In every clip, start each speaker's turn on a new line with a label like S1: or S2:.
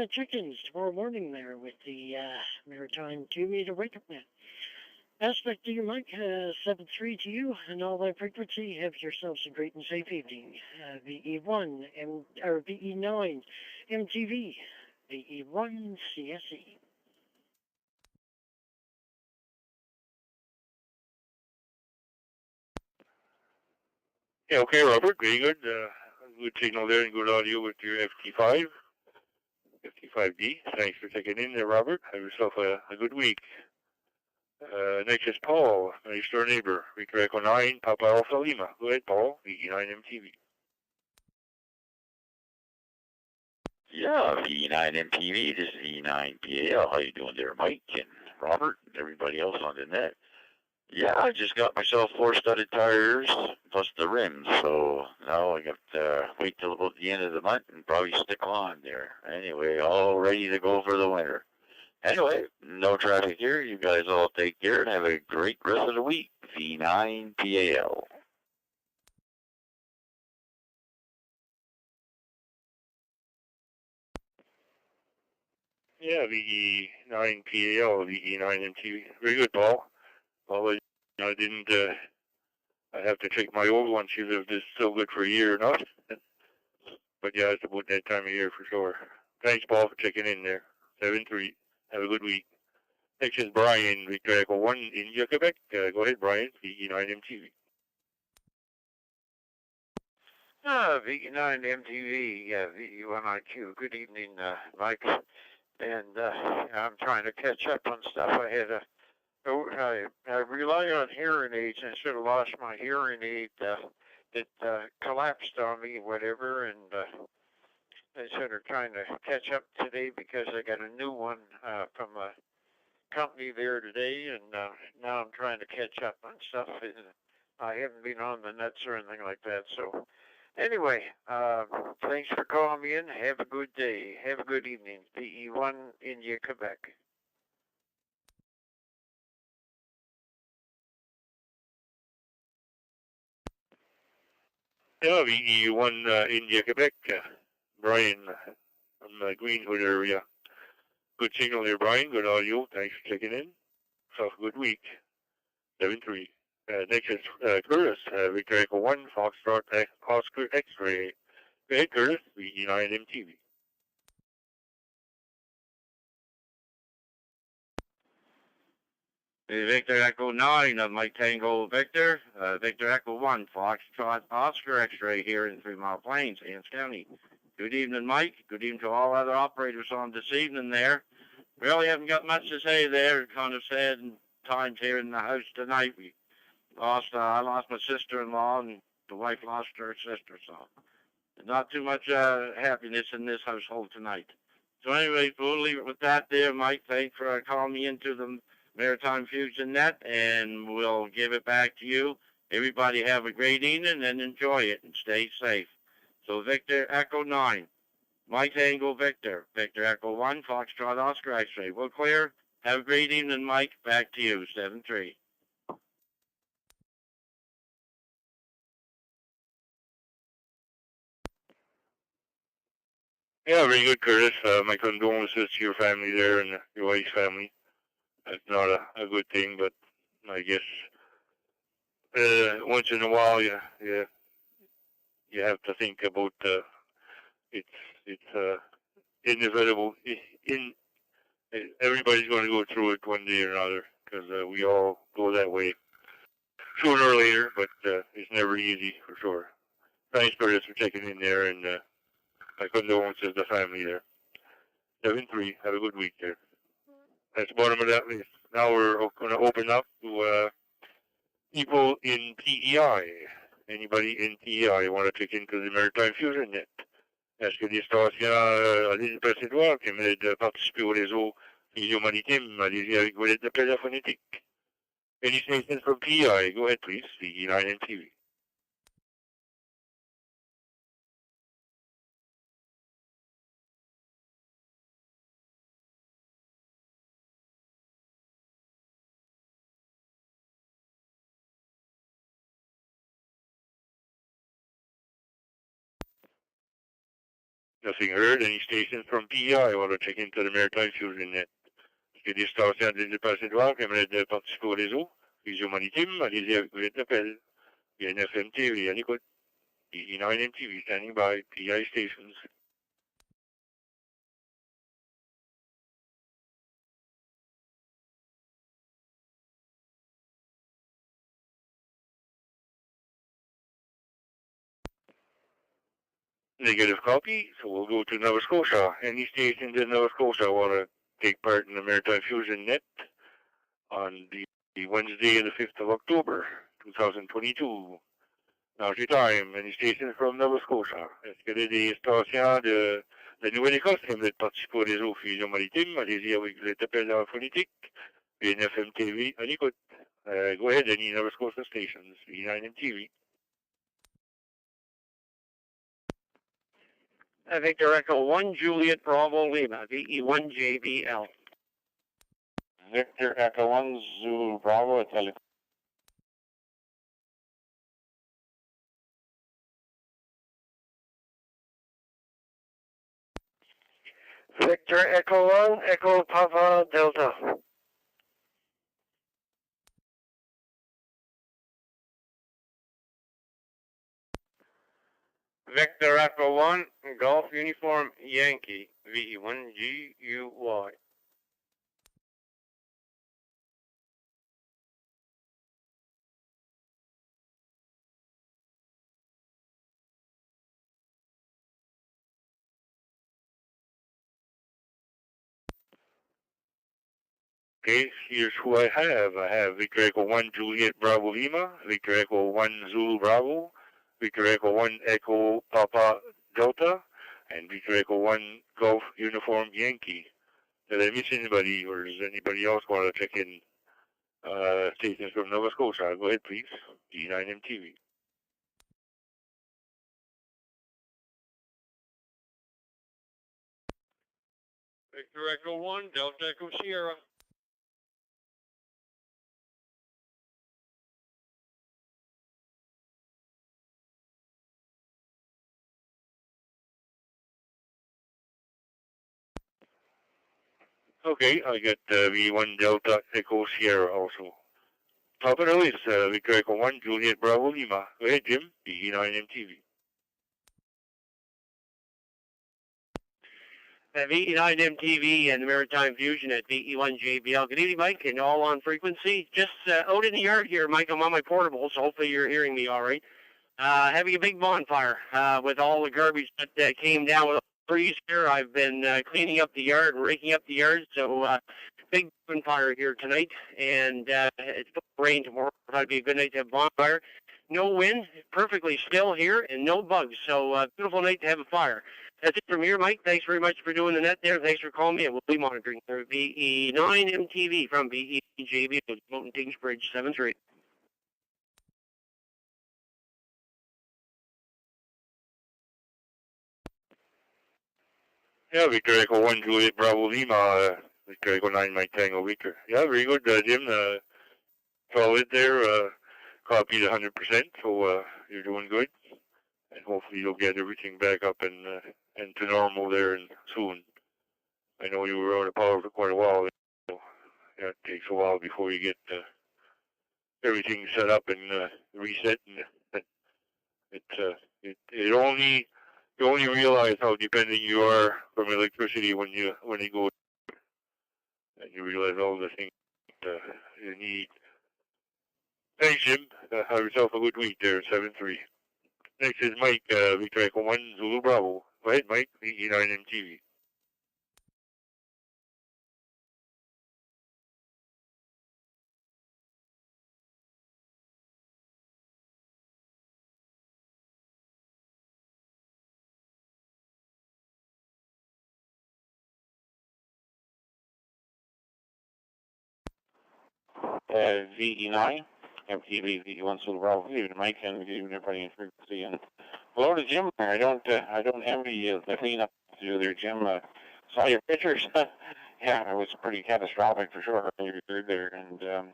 S1: check-ins tomorrow morning there with the Maritime TV to wake up with. Aspect to your mic, 7-3 to you, and all that frequency. Have yourselves a great and safe evening. VE1, or VE9, MTV, VE1, CSE.
S2: Yeah, okay, Robert, very good. Good signal there and good audio with your FT5, FT5D. Thanks for checking in there, Robert. Have yourself a good week. Next is Paul, my next door neighbor, Victor Echo 9, Papa Alpha Lima. Go ahead, Paul, VE9MTV.
S3: Yeah, V9MTV, this is V9PAL. How you doing there, Mike and Robert and everybody else on the net? Yeah, I just got myself 4 studded tires plus the rims, so now I got to wait till about the end of the month and probably stick on there. Anyway, all ready to go for the winter. Anyway, no traffic here. You guys all take care and have a great rest of the week. V9PAL.
S2: Yeah, VE9PAL, VE9MTV. Very good, Paul. Well, I didn't, I have to check my old one, see if it's still good for a year or not. But yeah, it's about that time of year for sure. Thanks, Paul, for checking in there. 7-3. Have a good week. Next is Brian, Victor Echo 1, India, Quebec. Go ahead, Brian, VE9MTV.
S4: VE9MTV, VE1IQ. Good evening, Mike. And I'm trying to catch up on stuff. I rely on hearing aids, and I should have lost my hearing aid. It collapsed on me, whatever, and I sort of trying to catch up today because I got a new one from a company there today, and now I'm trying to catch up on stuff. And I haven't been on the nets or anything like that. So anyway, thanks for calling me in. Have a good day. Have a good evening. VE1, India, Quebec.
S2: Yeah, VE1, India, Quebec. Brian from Greenwood area. Good signal there, Brian. Good audio. Thanks for checking in. So, good week. 7-3. Next is Curtis, Victor Echo 1, Foxtrot Oscar X-Ray. Go ahead, Curtis, VE9MTV.
S5: Victor Echo 9 of Mike Tango Victor. Victor Echo 1, Foxtrot Oscar X-Ray here in 3 Mile Plains, Anse County. Good evening, Mike. Good evening to all other operators on this evening there. Really haven't got much to say there. Kind of sad times here in the house tonight. I lost my sister-in-law, and the wife lost her sister, so not too much happiness in this household tonight. So anyway, we'll leave it with that there, Mike. Thanks for calling me into the Maritime Fusion Net, and we'll give it back to you. Everybody have a great evening and enjoy it and stay safe. So Victor Echo 9, Mike Tango Victor, Victor Echo 1, Foxtrot Oscar X-Ray. We're clear. Have a great evening, Mike. Back to you, 7-3.
S2: Yeah, very good, Curtis. My condolences to your family there and your wife's family. That's not a good thing, but I guess once in a while you have to think about it's inevitable. Everybody's going to go through it one day or another because we all go that way sooner or later, but it's never easy for sure. Thanks, Curtis, for checking in there, and my condolences to the family there. 7-3. Have a good week there. That's the bottom of that list. Now we're going to open up to people in PEI. Anybody in PEI want to click into the Maritime Fusion Net? Est-ce que des stations allez passer de voir qui aimeraient participer au réseau Fusion Maritime? Allez-y avec vos lettres d'appel phonétique. Any stations from PEI? Go ahead, please. VE9MTV. Nothing heard. Any stations from PEI want to check into the Maritime Fusion Net. Il y a des stations de dépassé droit qui aimeraient participer au réseau. Fusion Maritime, allez-y avec votre appel. Il y a une FM TV à l'écoute. PE9 MTV standing by. PEI stations. Negative copy, so we'll go to Nova Scotia. Any stations in Nova Scotia want to take part in the Maritime Fusion Net on the Wednesday, the 5th of October, 2022. Now's your time. Any stations from Nova Scotia? Est-ce qu'il y a des stations de la Nouvelle-Écosse qui aimeraient participer au réseau Fusion Maritime? Allez-y avec votre appel en phonétique. BNFM TV à l'écoute. Go ahead, any Nova Scotia stations, E9 MTV.
S6: Victor Echo 1, Juliet Bravo Lima, VE1JBL.
S5: Victor Echo 1, Zulu Bravo, tele.
S6: Victor Echo 1, Echo Papa Delta.
S4: Victor Echo 1, Golf Uniform Yankee, VE1GUY.
S2: Okay, here's who I have. I have Victor Echo 1 Juliet Bravo Lima, Victor Echo 1 Zulu Bravo, Victor Echo 1 Echo Papa Delta, and Victor Echo 1 Golf Uniform Yankee. Did I miss anybody, or does anybody else want to check in stations from Nova Scotia? Go ahead, please. D9MTV.
S4: Victor Echo 1, Delta Echo Sierra.
S2: Okay, I got V1 Delta Echo Sierra also. Top of the list, Victor Echo 1 Juliet Bravo Lima. Go ahead, Jim. D9MTV.
S6: VE9 MTV and the Maritime Fusion at VE1JBL. Good evening, Mike, and all on frequency. Just out in the yard here, Mike. I'm on my portable, so hopefully you're hearing me all right. Having a big bonfire with all the garbage that came down with the trees here. I've been cleaning up the yard, raking up the yard, so big bonfire here tonight. And it's going to rain tomorrow. It'll be a good night to have a bonfire. No wind, perfectly still here, and no bugs. So beautiful night to have a fire. That's it from here, Mike. Thanks very much for doing the net there. Thanks for calling me, and we'll be monitoring for VE9 MTV from VEJB, Mountain Kingsbridge 73.
S2: Yeah, Victor Echo 1 Juliet Bravo Lima, Victor Echo 9 Mike Tango Victor. Yeah, very good, Jim. Solid there, copied 100%, so you're doing good. And hopefully you'll get everything back up and to normal there and soon. I know you were out of power for quite a while, so yeah, it takes a while before you get everything set up and reset. And it only you only realize how dependent you are from electricity when you go and you realize all the things you need. Thanks, Jim. Have yourself a good week there, 7-3. Next is Mike, Victor Echo 1 Zulu Bravo. Go ahead, Mike, VE9MTV.
S5: VE9, MTV, VE1 Zulu Bravo. Good evening, Mike, and good evening, everybody in frequency. And hello to Jim. I don't envy the cleanup to do there, Jim. Saw your pictures. Yeah, it was pretty catastrophic for sure. You were there, and it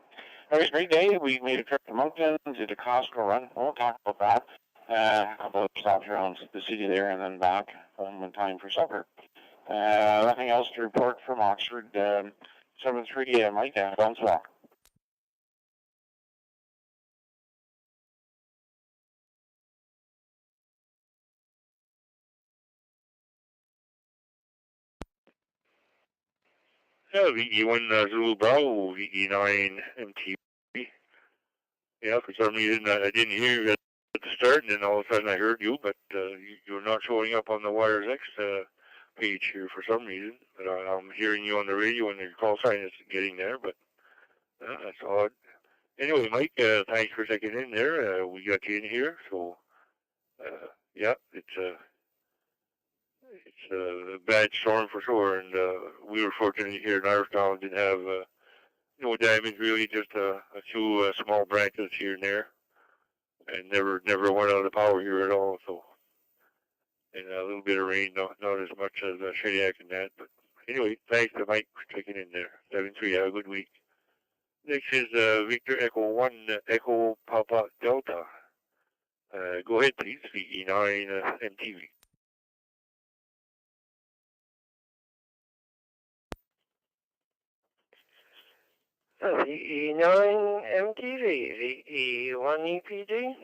S5: was a great day. We made a trip to Moncton, did a Costco run. We'll talk about that. A couple of stops around the city there, and then back. in time for supper. Nothing else to report from Oxford. 7-3, Mike, don't swap.
S2: Yeah, VE1 Zulu Bravo, VE9 MTV. Yeah, for some reason I didn't hear you at the start, and then all of a sudden I heard you, but you're not showing up on the Wires X page here for some reason. But I'm hearing you on the radio, and your call sign is getting there, but that's odd. Anyway, Mike, thanks for checking in there. We got you in here, so yeah, it's a bad storm for sure, and we were fortunate here in Irishtown didn't have no damage really, just a few small branches here and there, and never went out of the power here at all. So, and a little bit of rain, not as much as Shediac and that, but anyway, thanks to Mike for checking in there. 7-3, have a good week. Next is Victor Echo 1 Echo Papa Delta. Go ahead, please. VE9 MTV.
S1: VE9 MTV, VE1 EPD.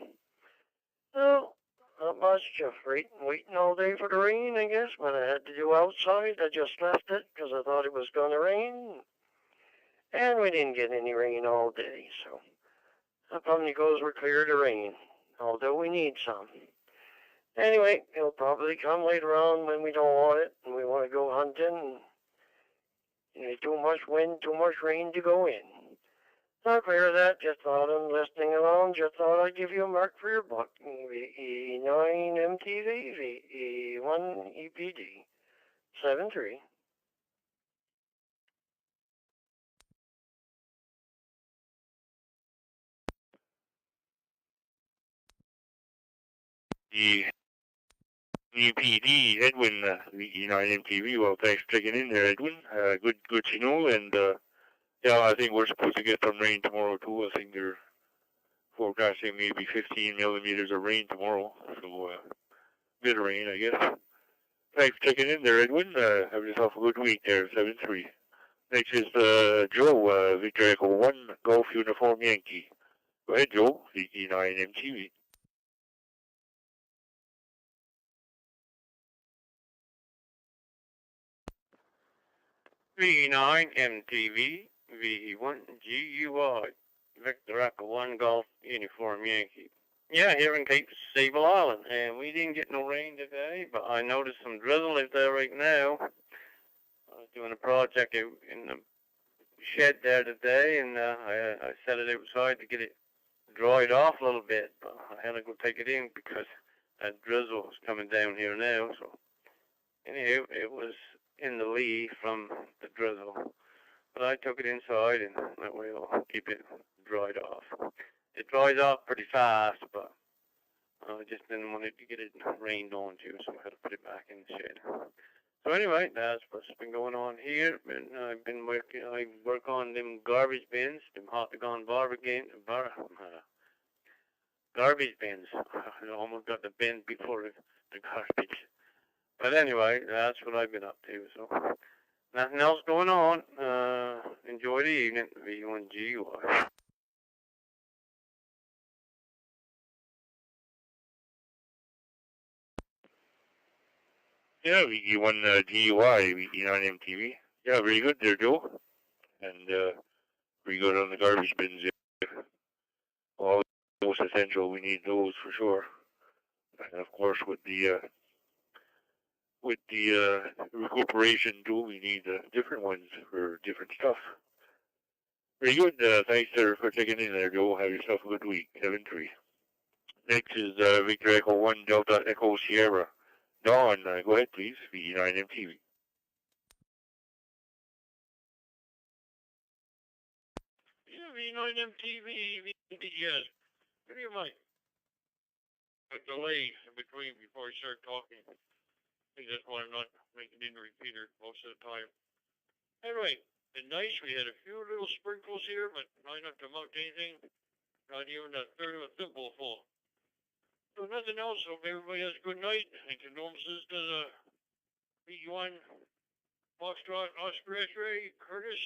S1: Well, not much, just waiting all day for the rain, I guess. When I had to do outside, I just left it because I thought it was going to rain. And we didn't get any rain all day, so that probably goes we're clear of rain, although we need some. Anyway, it'll probably come later on when we don't want it and we want to go hunting. And there's too much wind, too much rain to go in. Not clear of that, just thought I'm listening along, just thought I'd give you a mark for your buck. VE9 MTV, VE1 EPD, 7-3.
S2: The EPD, Edwin, VE9 MTV. Well, thanks for checking in there, Edwin. Good to know, and yeah, I think we're supposed to get some rain tomorrow too. I think they're forecasting maybe 15 millimeters of rain tomorrow, so bit of rain, I guess. Thanks for checking in there, Edwin. Have yourself a good week there, 7-3. Next is Joe, Victor Echo 1 Golf Uniform Yankee. Go ahead, Joe, VE9 MTV.
S6: VE9 MTV, VE1 GUI, Victor Echo 1 Golf Uniform Yankee. Yeah, here in Cape Sable Island, and we didn't get no rain today, but I noticed some drizzle out there right now. I was doing a project out in the shed there today, and I set it outside to get it dried off a little bit, but I had to go take it in because that drizzle was coming down here now. So anyhow, it was in the lee from the drizzle, but I took it inside, and that way I'll keep it dried off. It dries off pretty fast, but I just didn't want it to get it rained on too, so I had to put it back in the shed. So anyway, that's what's been going on here. I've been working. I work on them garbage bins, them hot to gone garbage bins. I almost got the bin before the garbage. But anyway, that's what I've been up to. So nothing else going on. Enjoy the evening. V1GUI.
S2: Yeah, VE1 GUI, VE9 MTV. Yeah, very good there, Joe. And pretty good on the garbage bins. Yeah. All most essential, we need those for sure. And of course, with the recuperation tool, we need different ones for different stuff. Very good. Thanks for checking in there, Joe. Have yourself a good week. 7-3. Next is Victor Echo 1 Delta Echo Sierra. Dawn, go ahead, please. VE9 MTV.
S6: Yeah, V9 MTV, yes. Give me a mic. A delay in between before I start talking. I think that's why I'm not making it in the repeater most of the time. Anyway, it's nice. We had a few little sprinkles here, but not enough to mount anything. Not even a third of a thimble full. So nothing else. Hope everybody has a good night. And condolences to the
S1: VE1 Foxtrot Oscar X-Ray Curtis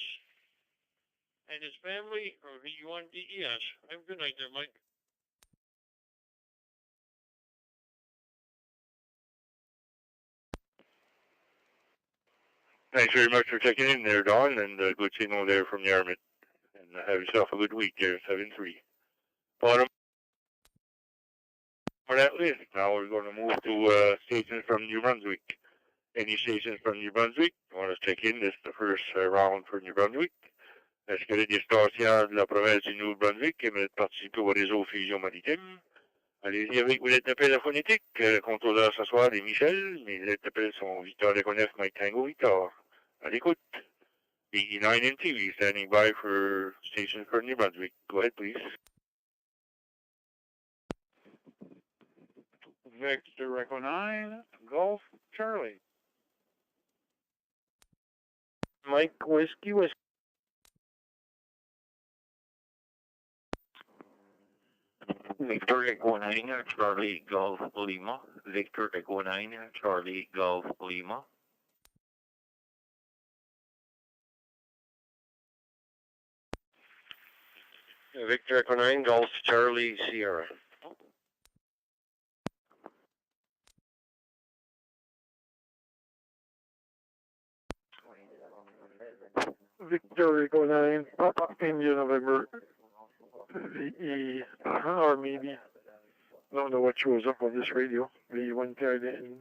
S1: and his family, or VE1 DES. Have a good night there, Mike.
S2: Thanks very much for checking in there, Don, and good signal there from the Armament. And have yourself a good week there, 7-3. Bottom for that list. Now we're going to move to stations from New Brunswick. Any stations from New Brunswick? You want to check in? This is the first round for New Brunswick. Est-ce que les stations de la province du Nouveau-Brunswick aimeraient participer au réseau Fusion Maritime? Allez-y avec vos lettres d'appel phonétiques. Le contrôleur ce soir est Michel. Mes lettres d'appel sont Victor Leconef, Mike Tango, Victor. À l'écoute. BE9 MTV standing by for station for New Brunswick. Go ahead, please.
S7: Victor Echo 9, Golf Charlie.
S6: Mike Whiskey Whiskey.
S3: Victor Echo 9, Charlie Golf Lima. Victor Echo 9, Charlie Golf Lima.
S6: Victor Echo 9, Golf Charlie Sierra.
S7: Victor Echo 9, Papa India November. VE, or maybe, I don't know what shows up on this radio. VE1 carried in.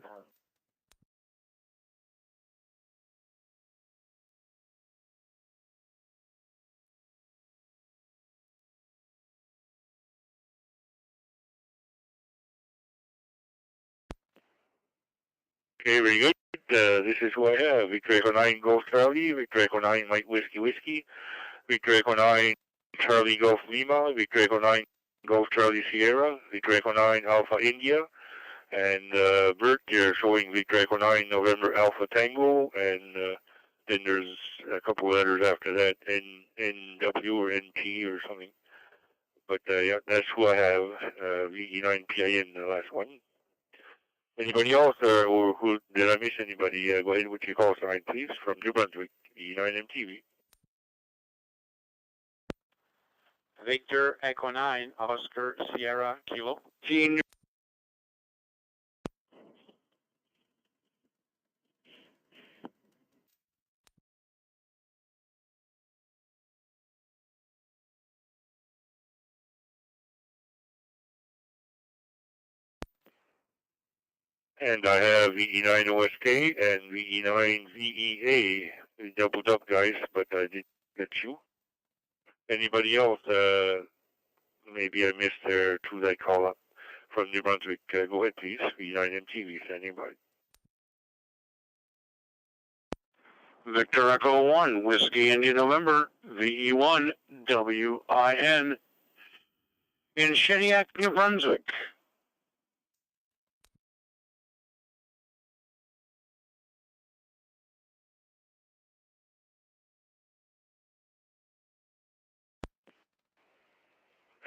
S2: Okay, very good. This is who I have. Victor Echo 9 Golf Charlie, Victor Echo 9 Mike Whiskey Whiskey, Victor Echo 9 Charlie Golf Lima, Victor Echo 9 Golf Charlie Sierra, Victor Echo 9 Alpha India, and Bert here showing Victor Echo 9 November Alpha Tango, and then there's a couple of letters after that, NW or NT or something. But yeah, that's who I have, VE9 PIN, the last one. Anybody else, or who did I miss anybody? Go ahead with your call sign, please, from New Brunswick, VE9 MTV.
S7: Victor Echo 9, Oscar Sierra Kilo.
S2: Gene. And I have VE9 OSK and VE9 VEA. We doubled up, guys, but I didn't get you. Anybody else? Maybe I missed their two-night call-up from New Brunswick. Go ahead, please. VE9 MTV standing by.
S7: Victor Echo 1, Whiskey India November, VE1 WIN in Shediac, New Brunswick.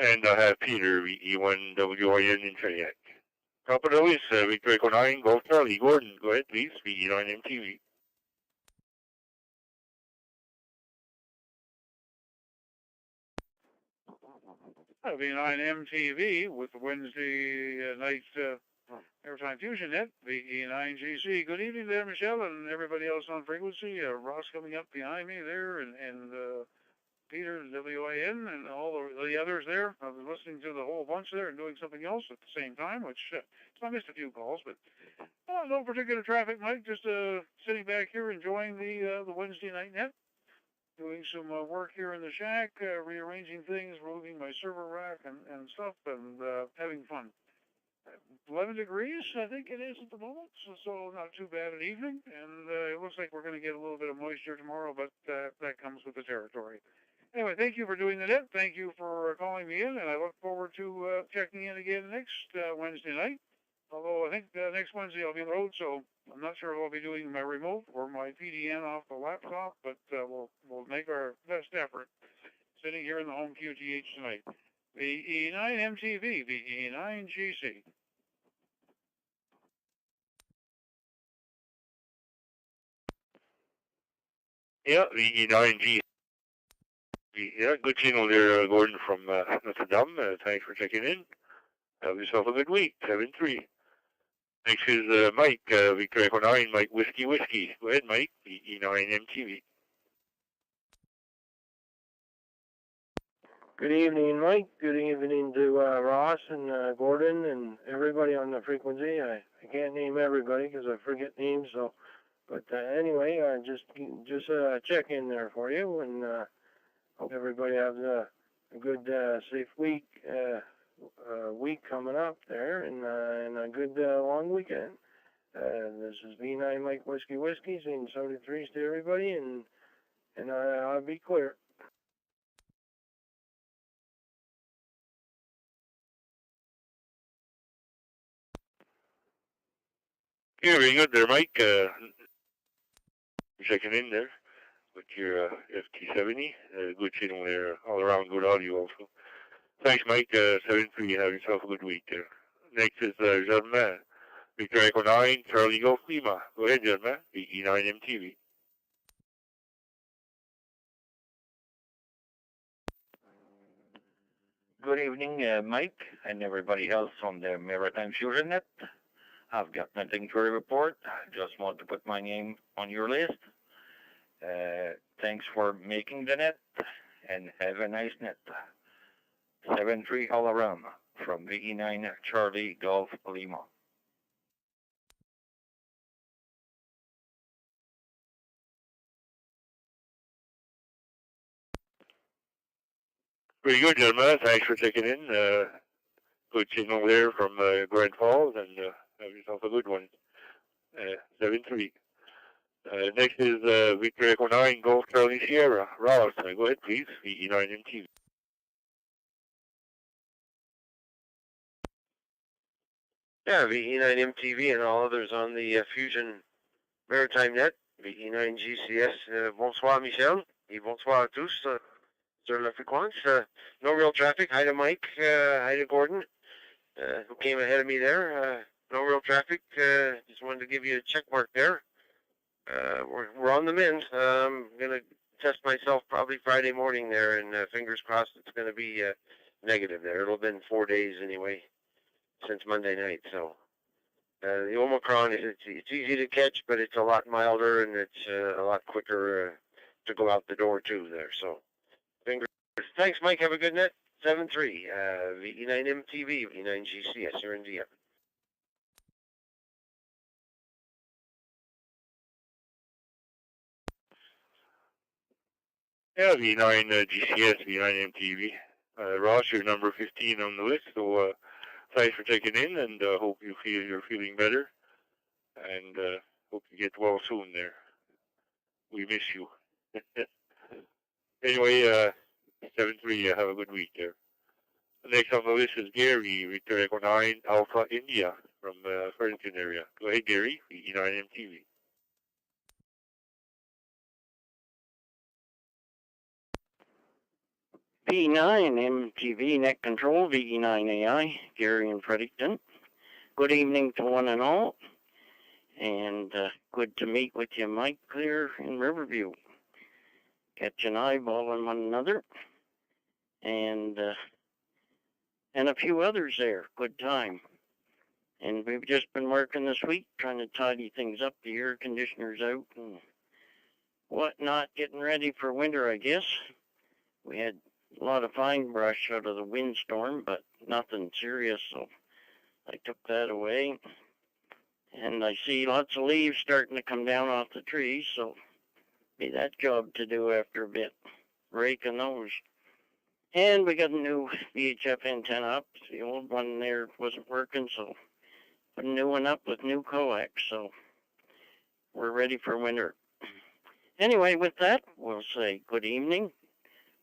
S2: And I have Peter, VE1 WIN in Shediac. Top of the list, Victor Echo 9, Golf Charlie. Gordon, go ahead, please. VE9 MTV.
S7: V9 MTV with Wednesday night Maritime Fusion Net, VE9 GC. Good evening there, Michelle, and everybody else on frequency. Ross coming up behind me there, and Peter, WIN, and all the others there. I was listening to the whole bunch there and doing something else at the same time, which I missed a few calls, but no particular traffic, Mike. Just sitting back here enjoying the Wednesday night net. Doing some work here in the shack, rearranging things, moving my server rack and stuff, and having fun. 11 degrees, I think it is at the moment, so not too bad an evening. And it looks like we're going to get a little bit of moisture tomorrow, but that comes with the territory. Anyway, thank you for doing the net. Thank you for calling me in, and I look forward to checking in again next Wednesday night. Although I think next Wednesday I'll be on the road, so I'm not sure if I'll be doing my remote or my PDN off the laptop, but we'll make our best effort sitting here in the home QTH tonight. VE9 MTV, VE9 GC.
S2: Yeah, VE9G. Yeah, good signal there, Gordon from Notre Dame. Thanks for checking in. Have yourself a good week. 7-3. Next is Mike, Victor Echo 9, Mike Whiskey Whiskey. Go ahead, Mike, VE9MTV.
S8: Good evening, Mike. Good evening to Ross and Gordon and everybody on the frequency. I can't name everybody because I forget names. So, but anyway, just check in there for you, and hope everybody has a good, safe week coming up there, and a good long weekend. This is V9 Mike Whiskey Whiskey saying 73s to everybody, and I'll be clear.
S2: Yeah, very good there, Mike. Checking in there with your FT70. Good signal there, all around good audio also. Thanks, Mike. 7-3. Have yourself a good week there. Next is Germain. Victor Echo 9, Charlie Golf Lima. Go ahead, Germain. VE9MTV.
S9: Good evening, Mike, and everybody else on the Maritime Fusion Net. I've got nothing to report. Just want to put my name on your list. Thanks for making the net, and have a nice net. 7-3 all around from VE9 Charlie Golf Lima.
S2: Pretty good, Germain. Thanks for checking in. Good signal there from Grand Falls, and have yourself a good one. 7-3. Next is Victor Echo 9, Golf Charlie Sierra. Ross, go ahead, please. VE9MTV.
S4: Yeah, VE9MTV and all others on the Fusion Maritime Net. VE9GCS. Bonsoir, Michel. Et bonsoir à tous. Sur la fréquence. No real traffic. Hi to Mike. Hi to Gordon, who came ahead of me there. No real traffic. Just wanted to give you a check mark there. We're on the mend. I'm going to test myself probably Friday morning there, and fingers crossed it's going to be negative there. It'll have been 4 days anyway since Monday night. So the Omicron, it's easy to catch, but it's a lot milder, and it's a lot quicker to go out the door too there. So fingers. Thanks, Mike. Have a good night. 7-3. VE9MTV, VE9GCS, you're in DM.
S2: Yeah, V9 GCS, V9MTV. Ross, you're number 15 on the list, so thanks for checking in, and hope you're feeling better, and hope you get well soon there. We miss you. Anyway, 7-3, have a good week there. Next on the list is Gary, Victor Echo 9, Alpha India, from Ferguson area. Go ahead, Gary, VE9MTV.
S10: V9 MTV Net Control, VE9AI, Gary and Fredericton. Good evening to one and all, and good to meet with you, Mike, clear in Riverview. Catch an eyeball on one another, and a few others there. Good time. And we've just been working this week, trying to tidy things up, the air conditioners out and whatnot, getting ready for winter, I guess. We had a lot of fine brush out of the windstorm, but nothing serious, so I took that away. And I see lots of leaves starting to come down off the trees, so be that job to do after a bit, raking those. And we got a new VHF antenna up. The old one there wasn't working, so put a new one up with new coax, so we're ready for winter. Anyway, with that, we'll say good evening.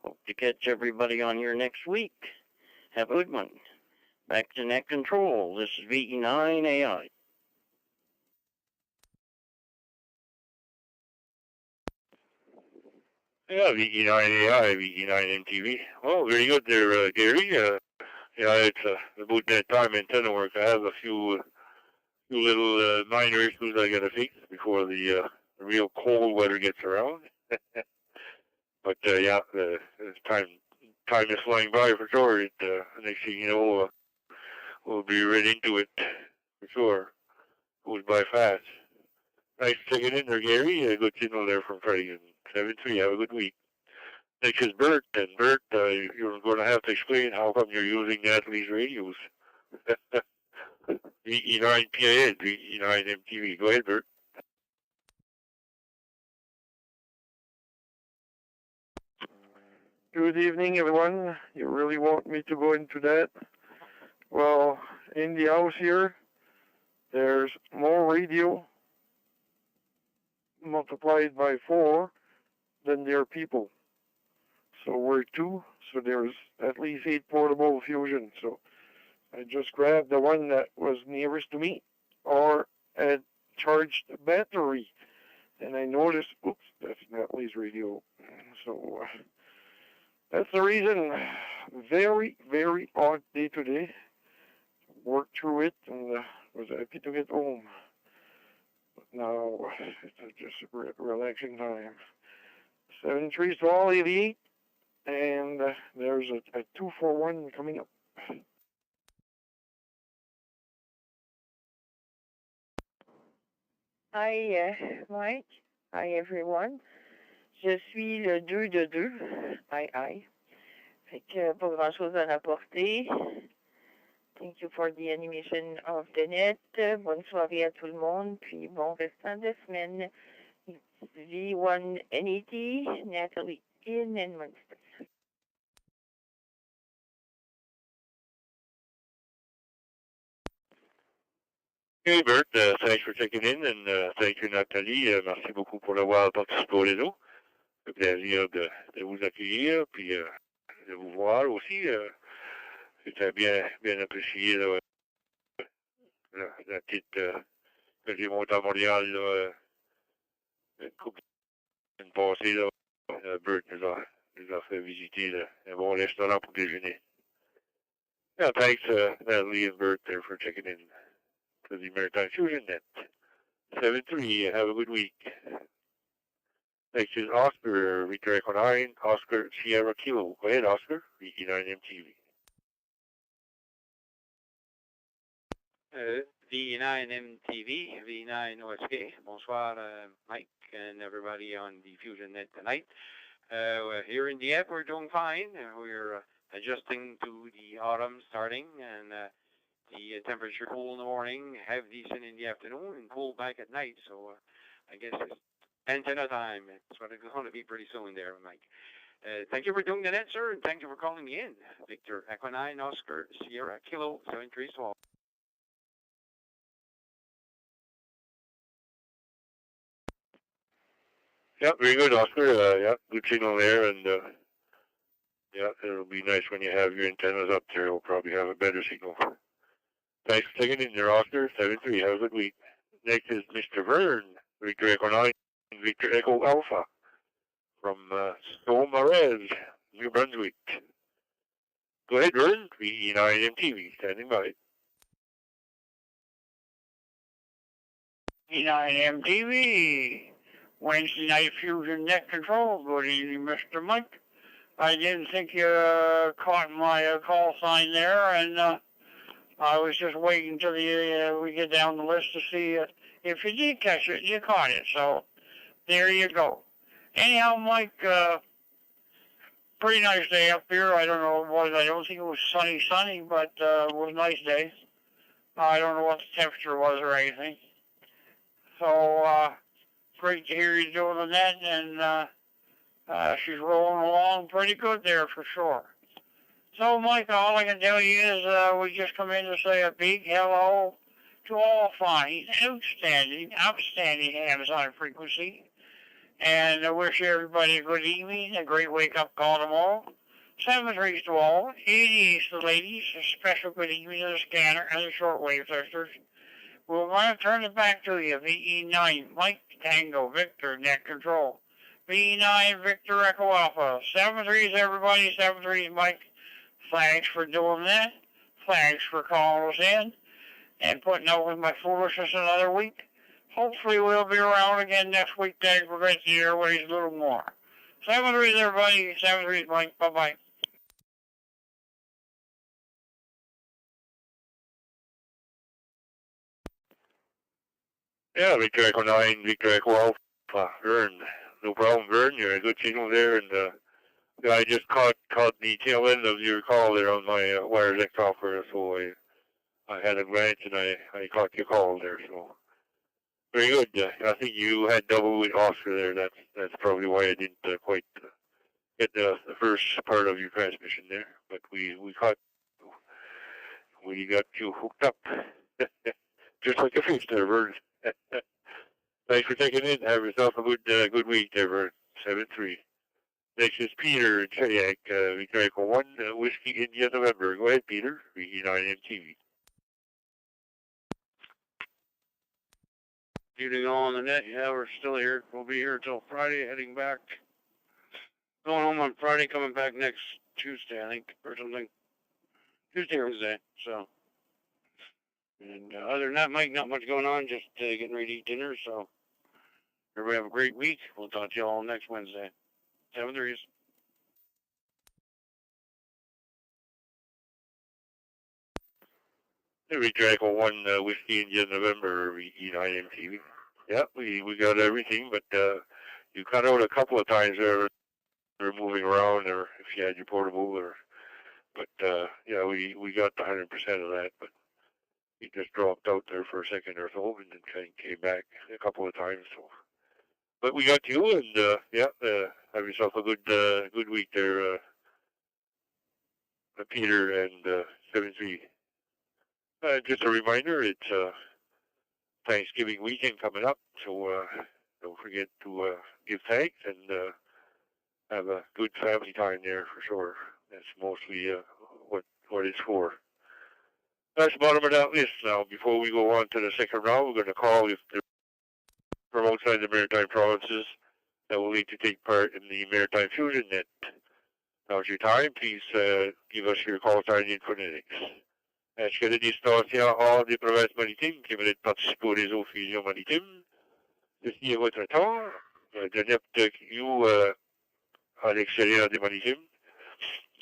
S10: Hope to catch everybody on here next week. Have a good one. Back to Net Control. This is VE9AI.
S2: Yeah, VE9AI, VE9MTV. Well, very good there, Gary. Yeah, it's about that time antenna work. I have a few little minor issues I gotta fix before the real cold weather gets around. But yeah, time is flying by for sure. Next thing you know, we'll be right into it for sure. Goes by fast. Nice checking in there, Gary. Good signal there from Freddie. And 7-3. Have a good week. Next is Bert. And Bert, you're going to have to explain how come you're using Natalie's radios. VE9 PAN, VE9 MTV. Go ahead, Bert.
S8: Good evening, everyone. You really want me to go into that? Well, in the house here, there's more radio multiplied by 4 than there are people. So we're 2, so there's at least 8 portable fusion. So I just grabbed the one that was nearest to me or had charged battery. And I noticed, oops, that's Natalie's radio. So that's the reason. Very, very odd day today. Worked through it and was happy to get home. But now it's just a relaxing time. 7-3 to all 88. And there's a 2-4-1 coming up.
S11: Hi, Mike. Hi, everyone. Je suis le 2 de 2. Aïe, aïe. Fait que pas grand-chose à rapporter. Thank you for the animation of the net. Bonne soirée à tout le monde. Puis bon restant de semaine. V1 NET, Natalie in and Munster.
S2: Hey Bert, thanks for checking in and thank you Nathalie. Merci beaucoup pour l'avoir participé au réseau. Le plaisir de vous accueillir puis de vous voir aussi. C'était bien apprécié là, la petite que j'ai montée à Montréal là, une couple de passée là. Bert nous a fait visiter là, un bon restaurant pour déjeuner. Yeah, thanks Natalie and Bert there for checking in to the Maritime Fusion Net. 7-3, have a good week. Next is Oscar, Victor Echo 9, Oscar Sierra Kilo. Go ahead, Oscar, VE9 MTV.
S4: V9 MTV, V9 OSK. Bonsoir, Mike and everybody on the Fusion Net tonight. Here in Dieppe, we're doing fine. We're adjusting to the autumn starting and the temperature cool in the morning, have decent in the afternoon, and cool back at night. So I guess it's antenna time. It's what it's going to be pretty soon there, Mike. Thank you for doing the net, sir, and thank you for calling me in. Victor Echo 9, Oscar Sierra Kilo 73 Swall.
S2: Yeah, very good, Oscar. Yeah, good signal there, and yeah, it'll be nice when you have your antennas up there. We'll probably have a better signal. Thanks for taking in there, Oscar. 7-3. Have a good week. Next is Mr. Vern, Victor Echo 9, Victor Echo Alpha from Sault-Marez, New Brunswick. Go ahead, Vern. VE9 MTV, standing by.
S12: VE9 MTV, Wednesday Night Fusion Net Control. Good evening, Mr. Mike. I didn't think you caught my call sign there, and I was just waiting till we get down the list to see if you did catch it. You caught it, so there you go. Anyhow, Mike, pretty nice day up here. I don't know what it was. I don't think it was sunny, but it was a nice day. I don't know what the temperature was or anything. So great to hear you doing the net, and she's rolling along pretty good there for sure. So, Mike, all I can tell you is we just come in to say a big hello to all fine, outstanding hams on frequency. And I wish everybody a good evening, a great wake-up call tomorrow. 7-3 to all, 88 to the ladies, a special good evening to the scanner and the shortwave testers. We're going to turn it back to you, VE9, Mike Tango, Victor, Net Control. VE9, Victor Echo Alpha. 7-3s, everybody, 7-3s, Mike. Thanks for doing that. Thanks for calling us in and putting up with my foolishness another week. hopefully we'll be around again next week to aggravate the airways a little more. 7-3, everybody. 7-3, Mike. Bye-bye.
S2: Yeah, Victor Echo 9, Victor Echo Alpha, Vern. No problem, Vern. You're a good signal there, and I just caught the tail end of your call there on my Wires X software, so I had a glance and I caught your call there, so very good. I think you had double with Oscar there. That's probably why I didn't quite get the first part of your transmission there, but we got you hooked up, just like a fish there, Vern. Thanks for taking it. Have yourself a good week there, Vern. 7-3. Next is Peter in Chediac, Victor Echo 1, Whiskey India November. Go ahead, Peter. VE9MTV.
S13: Evening all on the net. Yeah, we're still here. We'll be here till Friday, heading back. Going home on Friday, coming back next Tuesday, I think, or something. Tuesday or Wednesday, so. And other than that, Mike, not much going on, just getting ready to eat dinner, so. Everybody have a great week. We'll talk to you all next Wednesday. 7-3s.
S2: Victor Echo 1, Whiskey India November, VE9MTV. Yeah, we got everything, but you cut out a couple of times there. Or moving around, or if you had your portable, but yeah, we got the 100% of that, but he just dropped out there for a second or so, and then came back a couple of times. So, but we got you, and yeah, have yourself a good week there, Peter, and 7-3. Just a reminder, it's Thanksgiving weekend coming up, so don't forget to give thanks and have a good family time there for sure. That's mostly what it's for. That's the bottom of that list now. Before we go on to the second round, we're going to call if they're from outside the Maritime provinces that will need to take part in the Maritime Fusion Net. Now's your time. Please give us your call sign in phonetics. Est-ce que la distancia hors des provinces maritimes qui veulent participer au réseau Fusion Maritime? Ceci est votre temps. De NEPTQ à l'extérieur des maritimes.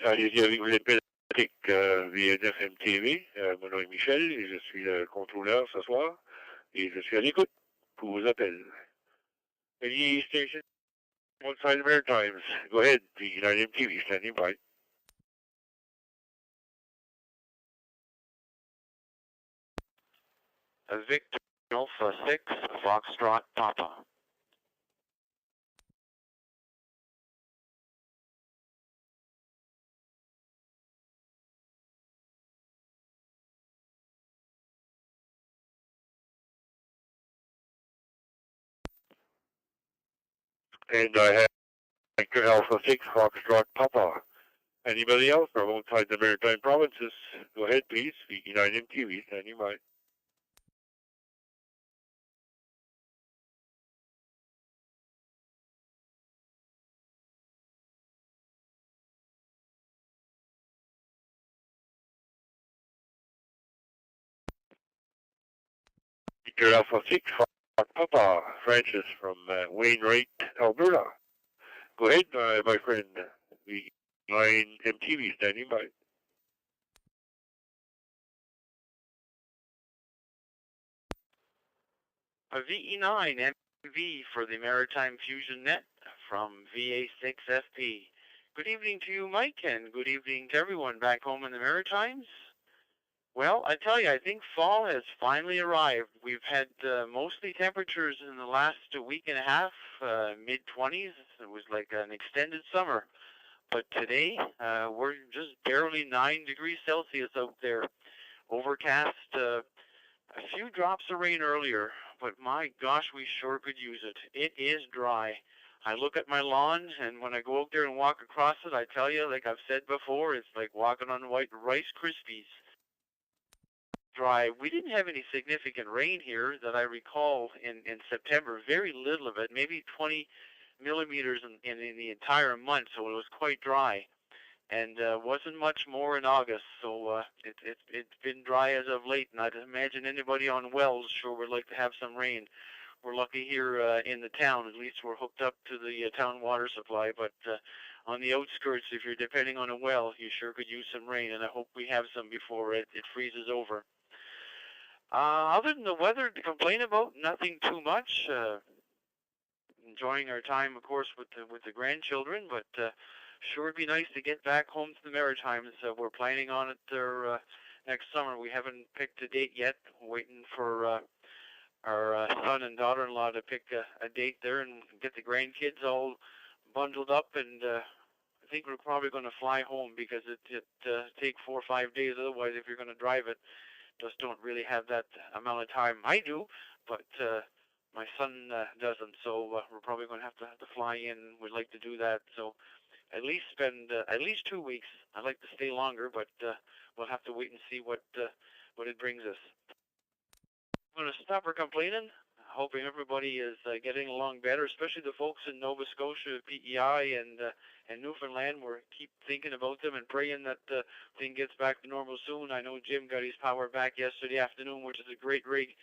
S2: Allez-y avec vos appels via FMTV. Mon nom est Michel et je suis le contrôleur ce soir et je suis à l'écoute pour vos appels. Any station outside the Maritimes, go ahead. VE9MTV standing by.
S3: Victor Alpha 6, Foxtrot Papa.
S2: And I have Victor Alpha 6, Foxtrot Papa. Anybody else from outside the Maritime provinces? Go ahead, please. VE9MTV standing by. Victor Alpha 6, Papa, Francis from Wainwright, Alberta. Go ahead, my friend. VE9MTV standing by.
S3: A VE9 MV for the Maritime Fusion Net from VA6FP. Good evening to you, Mike, and good evening to everyone back home in the Maritimes. Well, I tell you, I think fall has finally arrived. We've had mostly temperatures in the last week and a half, mid-20s. It was like an extended summer. But today, we're just barely 9 degrees Celsius out there. Overcast, a few drops of rain earlier, but my gosh, we sure could use it. It is dry. I look at my lawn, and when I go out there and walk across it, I tell you, like I've said before, it's like walking on white Rice Krispies. Dry. We didn't have any significant rain here that I recall in September. Very little of it, maybe 20 millimeters in the entire month, so it was quite dry. And wasn't much more in August, so it's been dry as of late, and I'd imagine anybody on wells sure would like to have some rain.
S6: we're lucky here in the town. At least we're hooked up to the town water supply. But on the outskirts, if you're depending on a well, you sure could use some rain, and I hope we have some before it freezes over. Other than the weather to complain about, nothing too much. Enjoying our time, of course, with the grandchildren, but sure would be nice to get back home to the Maritimes. We're planning on it next summer. We haven't picked a date yet. Waiting for our son and daughter-in-law to pick a date there and get the grandkids all bundled up. And I think we're probably going to fly home because it takes 4 or 5 days. Otherwise, if you're going to drive it, just don't really have that amount of time. I do, but my son doesn't. So we're probably going to have to fly in. We'd like to do that. So at least spend at least 2 weeks. I'd like to stay longer, but we'll have to wait and see what it brings us. I'm going to stop her complaining. Hoping everybody is getting along better, especially the folks in Nova Scotia, PEI, and Newfoundland. We keep thinking about them and praying that the thing gets back to normal soon. I know Jim got his power back yesterday afternoon, which is a great rig.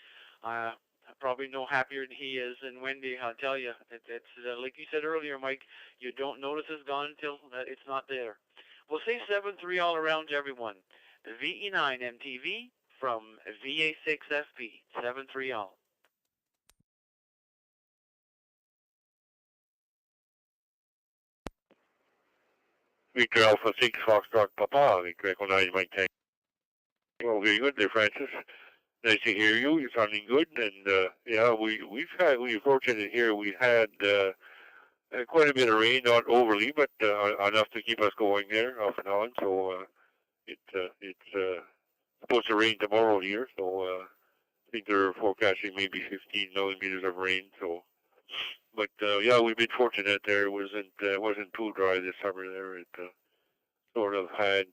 S6: Probably no happier than he is. And Wendy, I'll tell you, it's like you said earlier, Mike, you don't notice it's gone until it's not there. We'll say 7-3 all around to everyone. VE9 MTV from VA6FP, 7-3 all.
S2: Victor Alpha 6 Foxtrot Papa, Victor Echo 9 Mike Tank. Well, very good there, Francis. Nice to hear you. You're sounding good, and yeah, we're fortunate here. We had quite a bit of rain, not overly, but enough to keep us going there off and on. So it's supposed to rain tomorrow here. So I think they're forecasting maybe 15 millimeters of rain. So, but yeah, we've been fortunate there. It wasn't too dry this summer there. It sort of had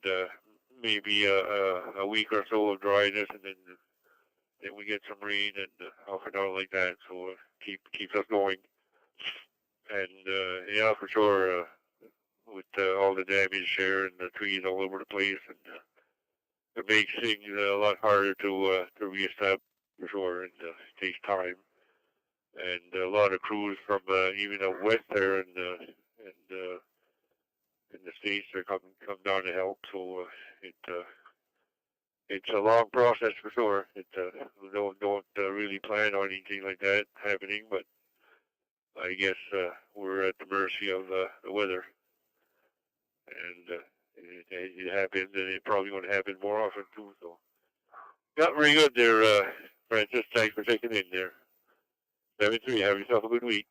S2: maybe a week or so of dryness, and then we get some rain and off and on like that. So keeps us going. And yeah, for sure, with all the damage there and the trees all over the place, and it makes things a lot harder to reestablish for sure, and it takes time. And a lot of crews from even out west there and in the States are come down to help. So it's a long process for sure. We don't really plan on anything like that happening, but I guess we're at the mercy of the weather, and it happens, and it's probably going to happen more often too. So, yeah, very good there, Francis. Thanks for taking in there. 7-3. Have yourself a good week.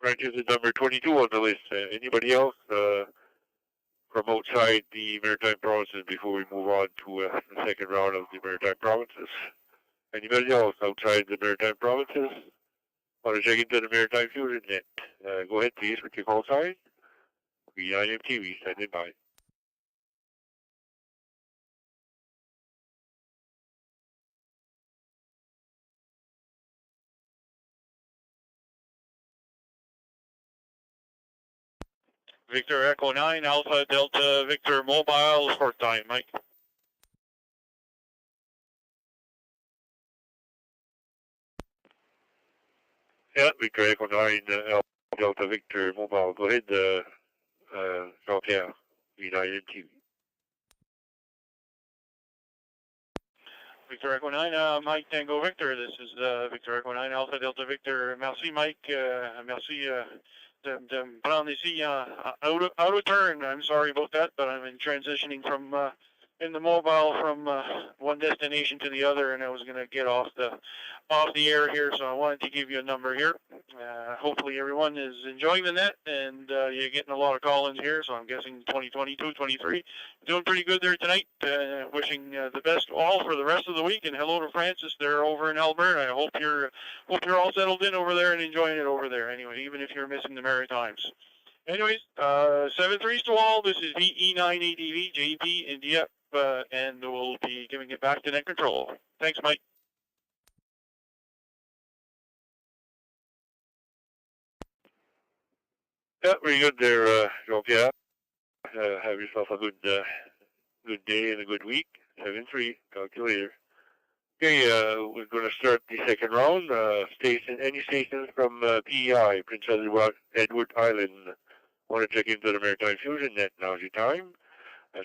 S2: Francis is number 22 on the list. Anybody else from outside the Maritime Provinces before we move on to the second round of the Maritime Provinces? Anybody else outside the Maritime Provinces? Want to check into the Maritime Fusion Net? Go ahead, please, with your call sign. VE9 MTV, standing by.
S7: Victor Echo 9, Alpha Delta Victor Mobile, short time, Mike.
S2: Yeah, Victor Echo 9, Alpha Delta Victor Mobile. Go ahead, Jean-Pierre, VE9 MTV.
S7: Victor Echo 9, Mike Tango Victor. This is Victor Echo 9, Alpha Delta Victor. Merci, Mike. Merci de prendre ici out of turn. I'm sorry about that, but I'm transitioning from in the mobile from one destination to the other, and I was going to get off the air here, so I wanted to give you a number here. Hopefully everyone is enjoying the net, and you're getting a lot of call-ins here, so I'm guessing 2022, 23. Doing pretty good there tonight. Wishing the best all for the rest of the week, and hello to Francis there over in Alberta. I hope you're all settled in over there and enjoying it over there. Anyway, even if you're missing the Maritimes. Anyways, 7-3 to all. This is VE9 ADV, JP, India, and we'll be giving it back to net control. Thanks, Mike.
S2: Yeah, very good there, Jean-Pierre. Have yourself a good day and a good week. 7-3. Talk to you later. Okay, we're going to start the second round. Any stations from PEI, Prince Edward Island, want to check into the Maritime Fusion Net. Now's your time.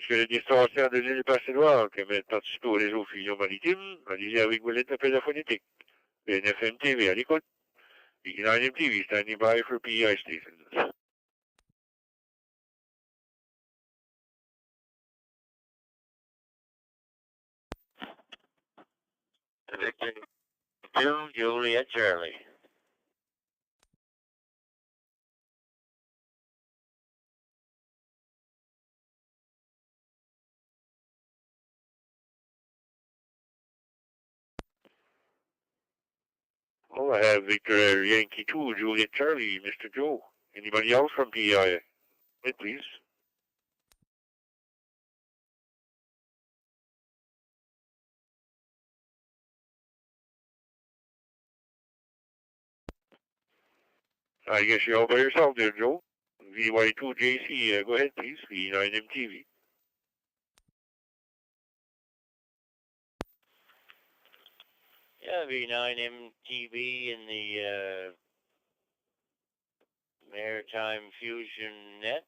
S2: Skulle de stå seg andre lille plass i dag, med plats store Sofie og Maritime, og de er viglet til pedafonetikk. BNFM TV er de kort. Viking TV standing by for PEI stations.
S3: Victor 2, Juliet Charlie.
S2: Oh, I have Victor Yankee 2, Juliet Charlie, Mr. Joe. Anybody else from PEI? Wait, please. I guess you're all by yourself there, Joe. VY2JC, go ahead, please. V9MTV.
S3: Yeah, V9MTV in the Maritime Fusion Net.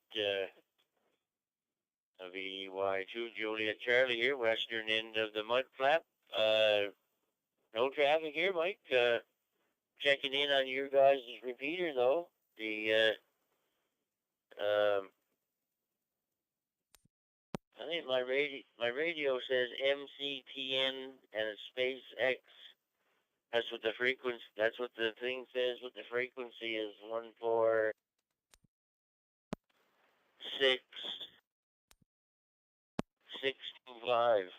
S3: VY2 Juliet Charlie here, western end of the mud flap. No traffic here, Mike. Checking in on your guys' repeater though. I think my radio says MCTN and it's space X. That's what the frequency. That's what the thing says. What the frequency is 14625.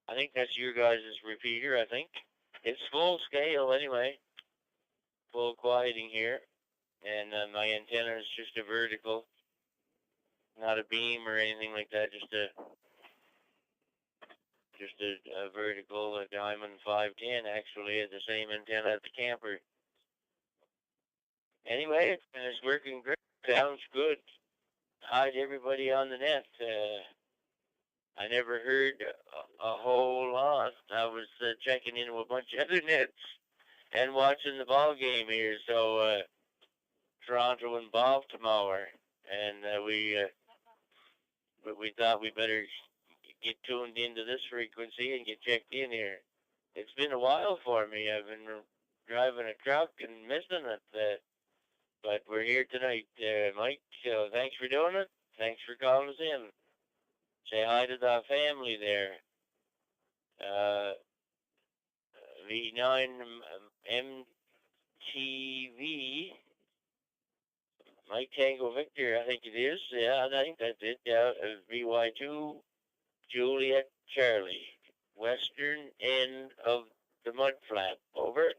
S3: I think that's your guys' repeater. I think it's full scale anyway. Full quieting here, and my antenna is just a vertical, not a beam or anything like that. Just a vertical, a Diamond 510 actually, the same antenna as the camper. Anyway, it's working great. Sounds good. Hi to everybody on the net. I never heard a whole lot. I was checking into a bunch of other nets and watching the ball game here. So Toronto and Baltimore, and we thought we better get tuned into this frequency and get checked in here. It's been a while for me. I've been driving a truck and missing it, but we're here tonight, Mike. So thanks for doing it. Thanks for calling us in. Say hi to the family there. V9MTV. Mike Tango Victor, I think it is. Yeah, I think that's it. Yeah, VY2 Juliet Charlie. Western end of the mud flap. Over.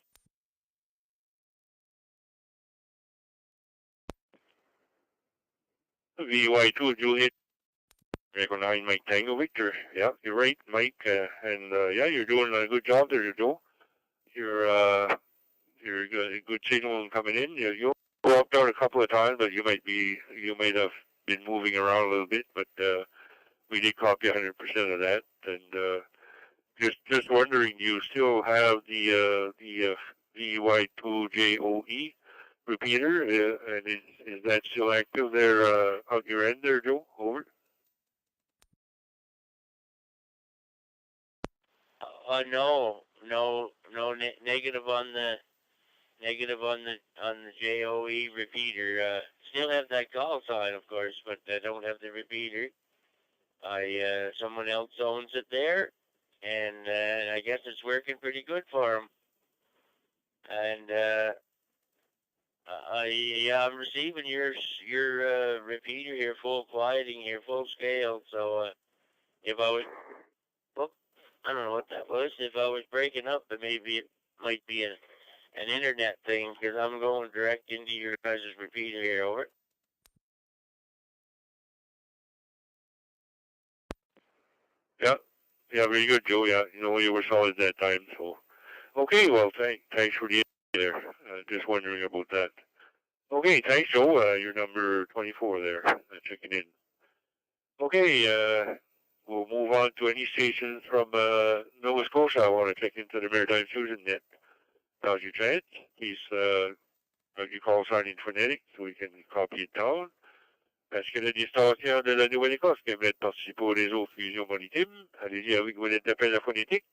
S2: VY2 Juliet. Echo 9 Mike Tango Victor. Yeah, you're right, Mike. And yeah, you're doing a good job there, Joe. You're good signal coming in. You walked out a couple of times, but you might have been moving around a little bit, but we did copy 100% of that. And just wondering, do you still have the VY2JOE repeater? And is that still active there out your end there, Joe? Over.
S3: No, negative on the JOE repeater. Still have that call sign, of course, but I don't have the repeater. Someone else owns it there, and I guess it's working pretty good for them. And I'm receiving your repeater here, full quieting here, full scale. So if I was, well, I don't know what that was. If I was breaking up, then maybe it might be an internet thing, because I'm going direct into your guys' repeater here. Over.
S2: Yeah, very good, Joe. Yeah, you were solid that time. So, okay, well, thanks for the there. Just wondering about that. Okay, thanks, Joe. You're number 24 there, checking in. Okay, we'll move on to any stations from Nova Scotia I want to check into the Maritime Fusion Net. Now, as you try it, please you call sign in phonetic so we can copy it down. Est-ce que la distanciation de la Nouvelle-Écosse qui aimerait participer au réseau Fusion Maritime, allez-y avec vos lettres d'appel à phonétique.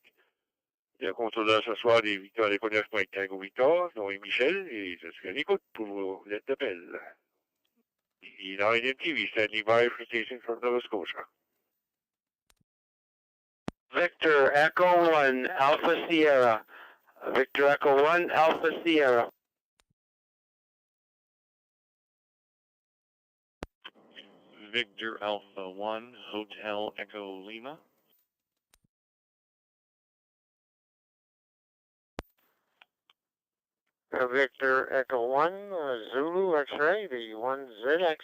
S2: Le contrôleur ce soir des Victor des Conneurs Tango Victor, nom est Michel, et je suis à l'écoute pour vos lettres d'appel. E9 MTV standing by for station from Nova Scotia.
S6: Victor Echo 1 Alpha Sierra. Victor Echo 1 Alpha Sierra.
S14: Victor Alpha 1 Hotel Echo Lima.
S4: Victor Echo 1 Zulu X-ray, the 1ZX.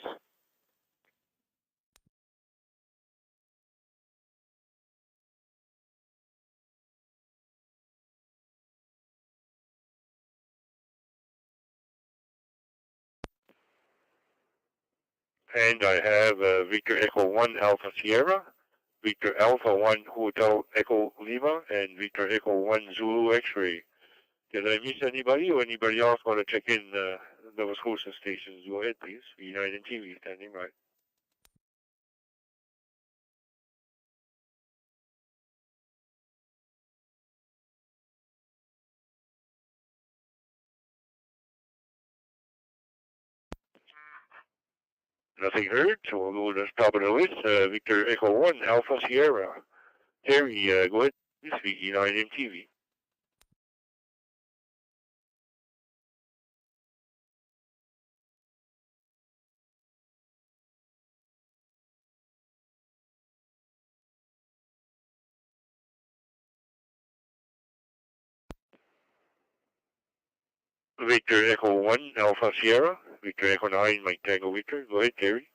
S2: And I have Victor Echo 1 Alpha Sierra, Victor Alpha 1 Hotel Echo Lima, and Victor Echo 1 Zulu X-ray. Did I miss anybody or anybody else want to check in Nova Scotia stations? Go ahead, please. United TV standing by. Nothing heard, so we'll go to the top of the list. Victor Echo 1 Alpha Sierra. Terry, go ahead, please. United TV. Victor Echo 1 Alpha Sierra. Victor Echo 9 Mike Tango Victor. Go ahead, Terry.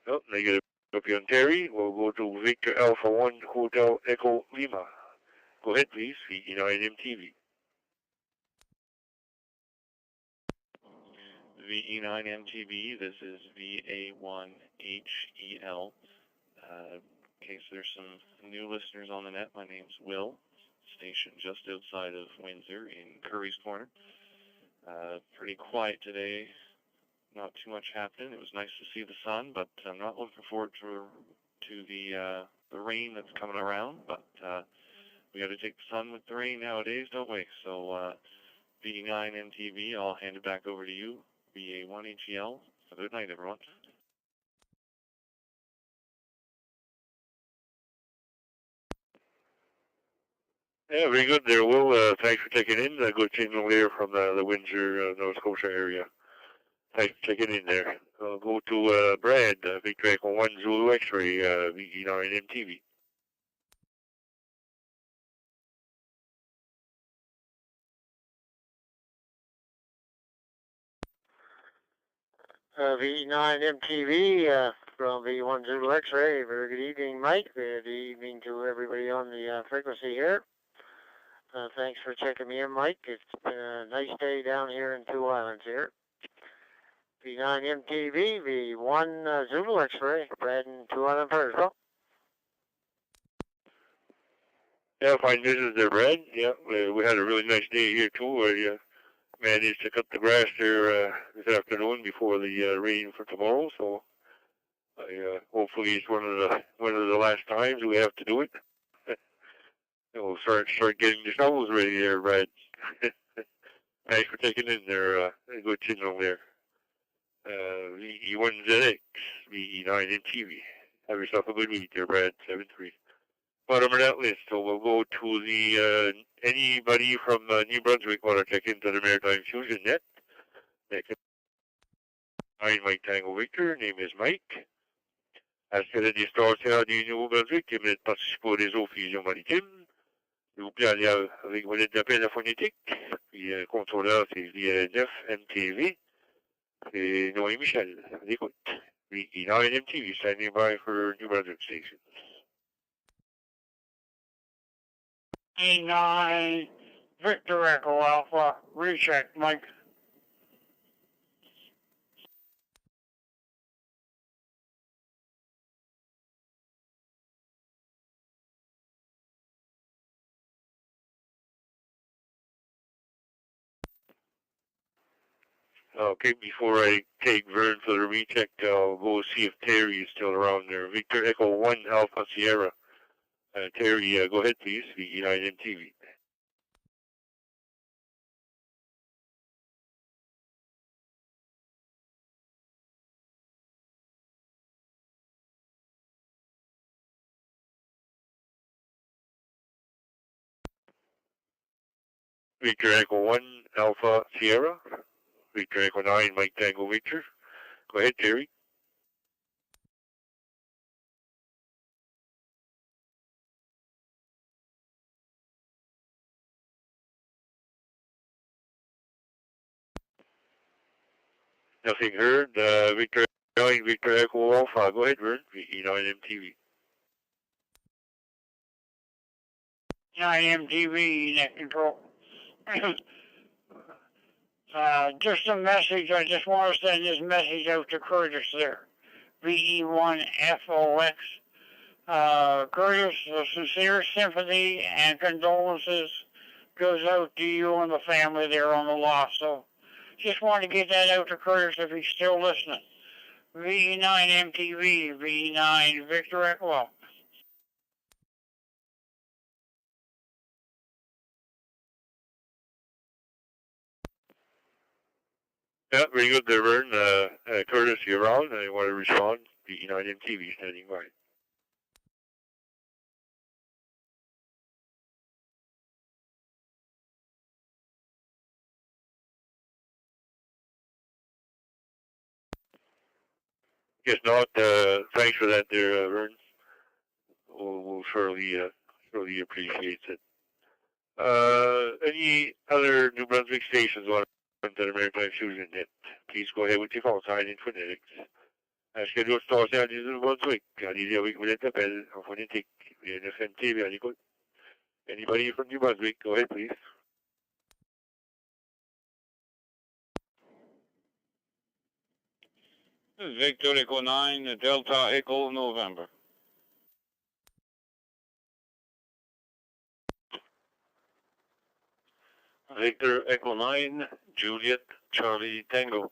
S2: Oh, negative copy on Terry. We'll go to Victor Alpha 1 Hotel Echo Lima. Go ahead, please. United TV.
S14: VE9MTB, this is VA1HEL. In case there's some new listeners on the net, my name's Will, stationed just outside of Windsor in Curry's Corner. Pretty quiet today, not too much happening. It was nice to see the sun, but I'm not looking forward to the rain that's coming around, but we got to take the sun with the rain nowadays, don't we? So VE9MTB, I'll hand it back over to you. VA1HEL. Good night, everyone.
S2: Yeah, very good there, Will. Thanks for checking in. Good signal there from the Windsor, Nova Scotia area. Thanks for checking in there. I'll go to Brad, Victor Echo 1 Zulu X-ray, VE9 MTV.
S4: V9 MTV from V1 Zulu X-ray. Very good evening, Mike. Good evening to everybody on the frequency here. Thanks for checking me in, Mike. It's been a nice day down here in Two Islands here. V9 MTV, V1 Zulu X-ray. Brad in Two Island Pearsville.
S2: Yeah, fine business there, Brad. Yeah, we had a really nice day here too. Managed to cut the grass there this afternoon before the rain for tomorrow. So hopefully it's one of the last times we have to do it. We'll start getting the shovels ready there, Brad. Thanks for taking in there. A good signal there. VE1ZX, VE9 MTV. Have yourself a good week there, Brad. 7-3. Bottom of that list, so we'll go to the anybody from New Brunswick want to check into the Maritime Fusion Net. I'm Mike Tango Victor, name is Mike. Est-ce que la distanciation du Nouveau-Brunswick aimerait participer au réseau Fusion Maritime? S'il vous plaît, allez avec vos lettres d'appel à phonétique. Puis le contrôleur, c'est VA9 MTV. Et Noé Michel. Écoute. VE9 MTV standing by for New Brunswick station.
S12: E9 Victor Echo Alpha, recheck, Mike.
S2: Okay, before I take Vern for the recheck, I'll go see if Terry is still around there. Victor Echo 1 Alpha Sierra. Terry, go ahead, please. VE9 MTV. Victor Echo 1 Alpha Sierra. Victor Echo 9 Mike Tango Victor. Go ahead, Terry. Nothing heard. Victor 9 Victor Echo Alpha. Go ahead, Vern. VE9 MTV.
S12: 9 MTV net control. Just a message. I just want to send this message out to Curtis there. VE1FOX. Curtis, the sincere sympathy and condolences goes out to you and the family there on the loss. So just want to get that out to Curtis if he's still listening. VE9 MTV, VE9 Victor Echo.
S2: Yeah, very good there, Vern. Curtis, you're on. I want to respond. VE9 MTV standing by. If not, thanks for that there, Vern. We'll surely appreciate it. Any other New Brunswick stations on the Maritime Fusion Net? Please go ahead with your call sign in phonetics. Schedule start out in New Brunswick. Allez-y avec vous l'appel en phonétique. VNFM TV à l'écoute. Anybody from New Brunswick, go ahead, please.
S7: Victor Echo 9, Delta Echo November.
S2: Victor Echo 9, Juliet Charlie Tango.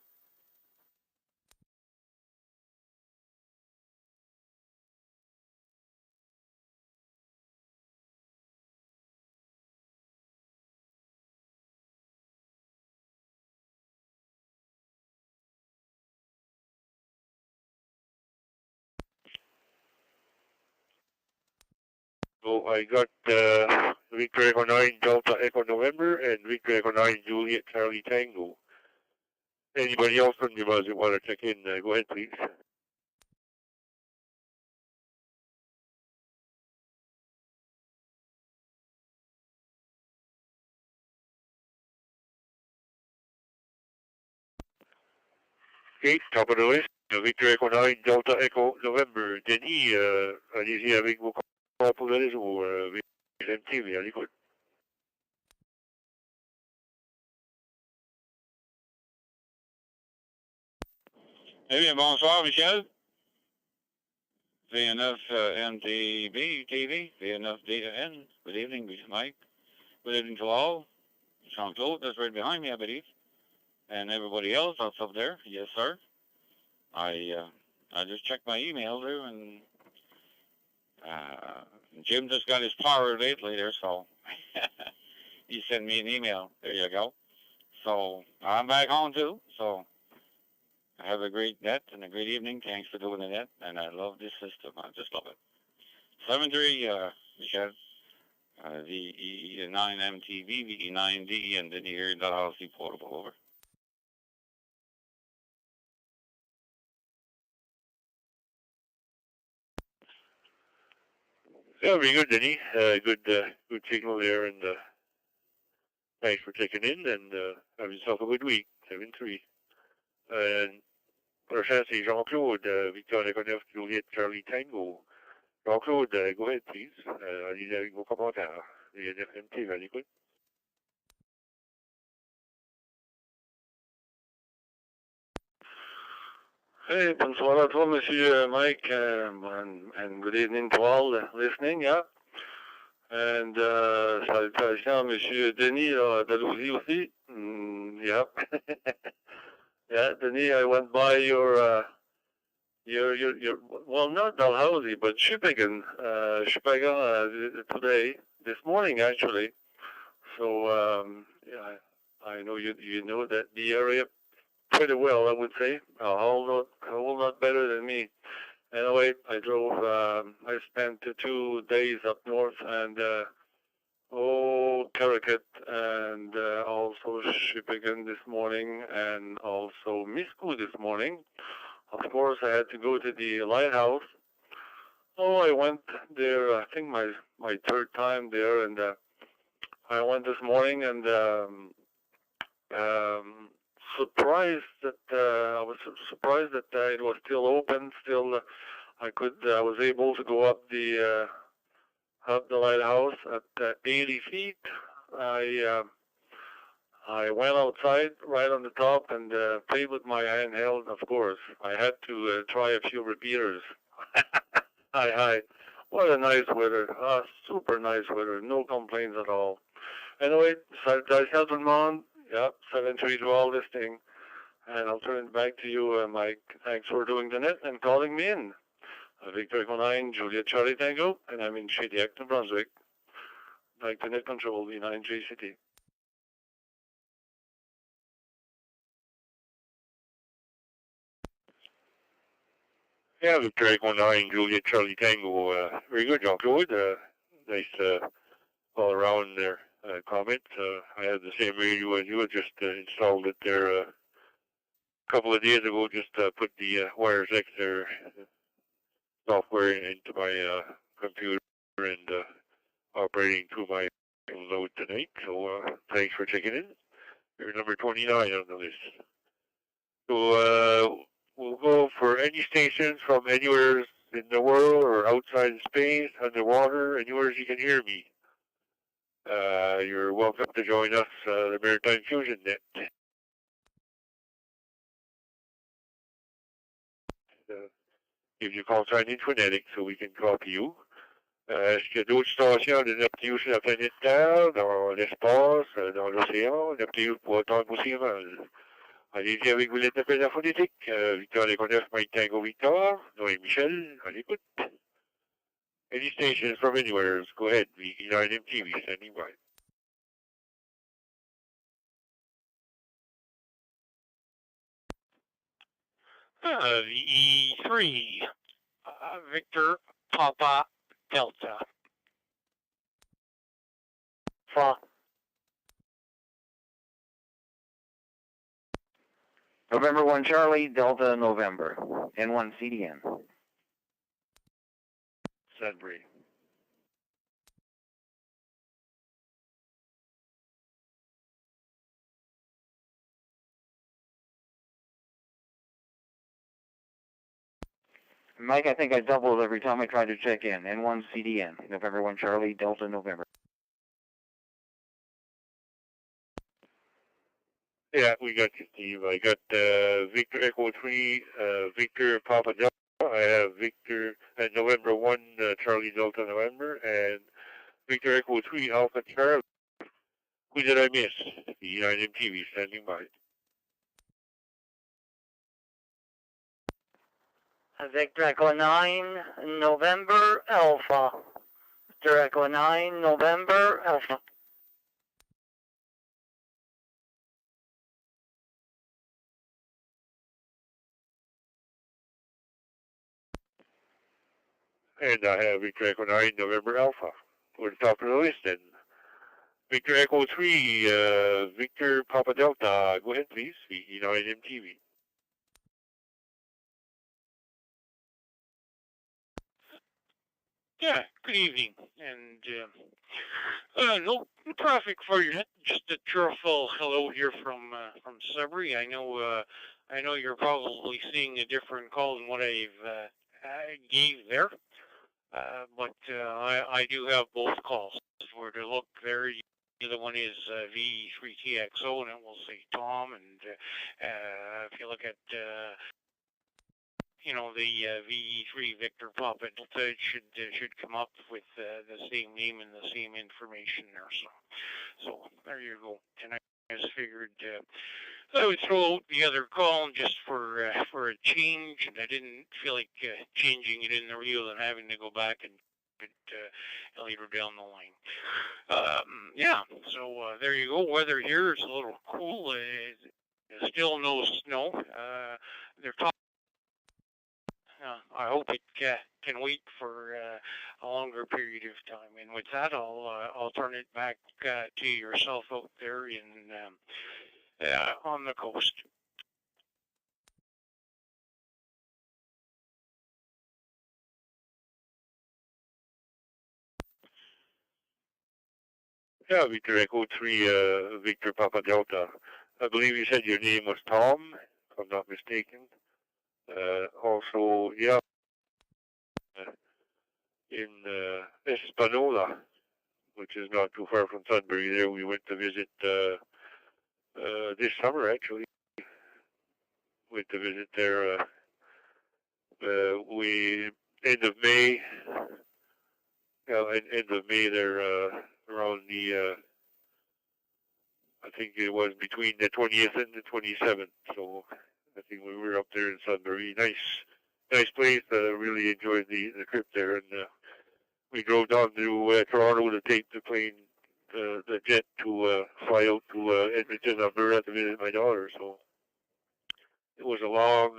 S2: So I got Victor Echo 9 Delta Echo November and Victor Echo 9 Juliet Charlie Tango. Anybody else from New Brunswick want to check in? Go ahead, please. Okay, top of the list. Victor Echo 9 Delta Echo November. Denis, allez-y avec vos calls pour le réseau MTV à l'écoute.
S7: Eh bien, bonsoir, Michel. VNF MTV TV, VNF DN. Good evening, Mike. Good evening to all. Jean-Claude, that's right behind me, I believe. And everybody else that's up there. Yes, sir. I just checked my email there, and Jim just got his power lately there, so he sent me an email. There you go. So I'm back home too, so have a great net and a great evening. Thanks for doing the net, and I love this system. I just love it. 7-3, Michel. VE9MTV, VE9DE, and then you hear Dalhousie Portable, over.
S2: Yeah, very good, Denny. Good signal there, and thanks for checking in, and have yourself a good week. 7-3. And Prochain, c'est Jean-Claude, Victor Econef, Juliette, Charlie Tango. Jean-Claude, go ahead, please. Allez avec vos commentaires. Les NFMT, à l'écoute.
S15: Hey, bonsoir à toi, Monsieur Mike, and good evening to all listening, yeah. And salutations à Monsieur Denis Dalhousie aussi. Yeah. Yeah, Denis, I went by your well, not Dalhousie, but Shippingen today, this morning actually. So, yeah, I know you know that the area pretty well, I would say. A whole lot better than me. Anyway, I drove, I spent 2 days up north and, Caracat and also Shippingen this morning and also Miscou this morning. Of course, I had to go to the lighthouse. I went there, I think my third time there, and I went this morning and surprised that I was surprised that it was still open. Still, I was able to go up the lighthouse at 80 feet. I went outside right on the top and played with my handheld. Of course, I had to try a few repeaters. Hi. What a nice weather. Super nice weather. No complaints at all. Anyway, salutations tout le monde. Yep, 7-3 to all listening. And I'll turn it back to you, Mike. Thanks for doing the net and calling me in. Victor Echo 9, Juliet Charlie Tango, and I'm in Shediac, New Brunswick. Like the net control, V9GCT.
S2: Yeah, Victor Echo 9, Juliet Charlie Tango. Very good, Jean-Claude. Nice all around there comment. I have the same radio as you. I just installed it there a couple of days ago. Just put the Wires X there software into my computer and operating through my load tonight. So thanks for checking in. You're number 29 on the list. So we'll go for any stations from anywhere in the world or outside space, underwater, anywhere you can hear me. You're welcome to join us, the Maritime Fusion Net. Give you a call sign in phonetic so we can copy you. Est-ce qu'il y a d'autres stations de Neptune sur la planète Terre, dans l'espace, dans l'océan, Neptune pour entendre vos signaux? Allez-y avec vos lettres d'appel phonétique. Victor Leconef, Mike Tango Victor, Noé Michel, à l'écoute. Any stations from anywhere, go ahead. V9 MTV standing by.
S12: VE3, Victor Papa Delta.
S9: November 1 Charlie, Delta November, N1 CDN.
S2: Sudbury.
S9: Mike, I think I doubled every time I tried to check in. N1 CDN, November 1 Charlie, Delta November.
S2: Yeah, we got you, Steve. I got Victor Echo 3, Victor Papa Delta. I have Victor November 1 Charlie Delta November, and Victor Echo 3 Alpha Charlie. Who did I miss? V9 MTV standing by.
S10: Victor Echo 9, November Alpha. Victor Echo 9, November Alpha.
S2: And I have Victor Echo 9, November Alpha. We're at the top of the list then. Victor Echo 3, Victor Papa Delta. Go ahead, please. V9 MTV.
S12: Yeah, good evening. And no traffic for you. Just a cheerful hello here from Sudbury. I know you're probably seeing a different call than what I gave there. I do have both calls. If we're to look there, the other one is VE3TXO, and it will say Tom. And if you look at the VE3 Victor Papa Delta, it should come up with the same name and the same information there. So there you go. And I just figured I would throw out the other call just for a change, and I didn't feel like changing it in the reel and having to go back and it later down the line. Yeah, so there you go. Weather here is a little cool. Still no snow. They're talking. I hope it can wait for a longer period of time. And with that, I'll turn it back to yourself out there in on the coast.
S2: Yeah, Victor Echo 3, Victor Papa Delta. I believe you said your name was Tom, if I'm not mistaken. Also, yeah, in Espanola, which is not too far from Sudbury there, we went to visit this summer, actually. Went to visit there, we, end of May, end of May there, around the, I think it was between the 20th and the 27th, so I think we were up there in Sudbury. Nice place. Really enjoyed the trip there, and we drove down to Toronto to take the plane, the jet to fly out to Edmonton, Alberta to visit my daughter. So it was a long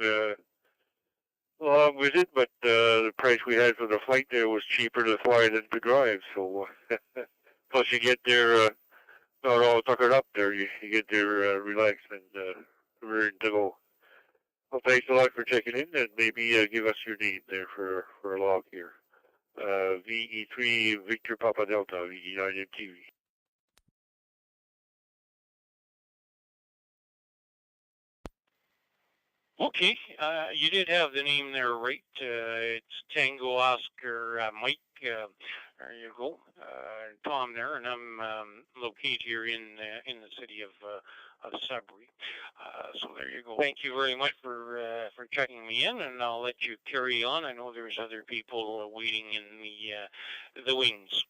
S2: visit, but the price we had for the flight there was cheaper to fly than to drive. So plus you get there not all tuckered up there. You get there relaxed and ready to go. Well, thanks a lot for checking in, and maybe give us your name there for a log here. VE3 Victor Papa Delta, VE9 MTV.
S12: Okay, you did have the name there right. It's Tango Oscar Mike. There you go, Tom there, and I'm located here in the city of Sudbury. So there you go. Thank you very much for checking me in, and I'll let you carry on. I know there's other people waiting in the wings.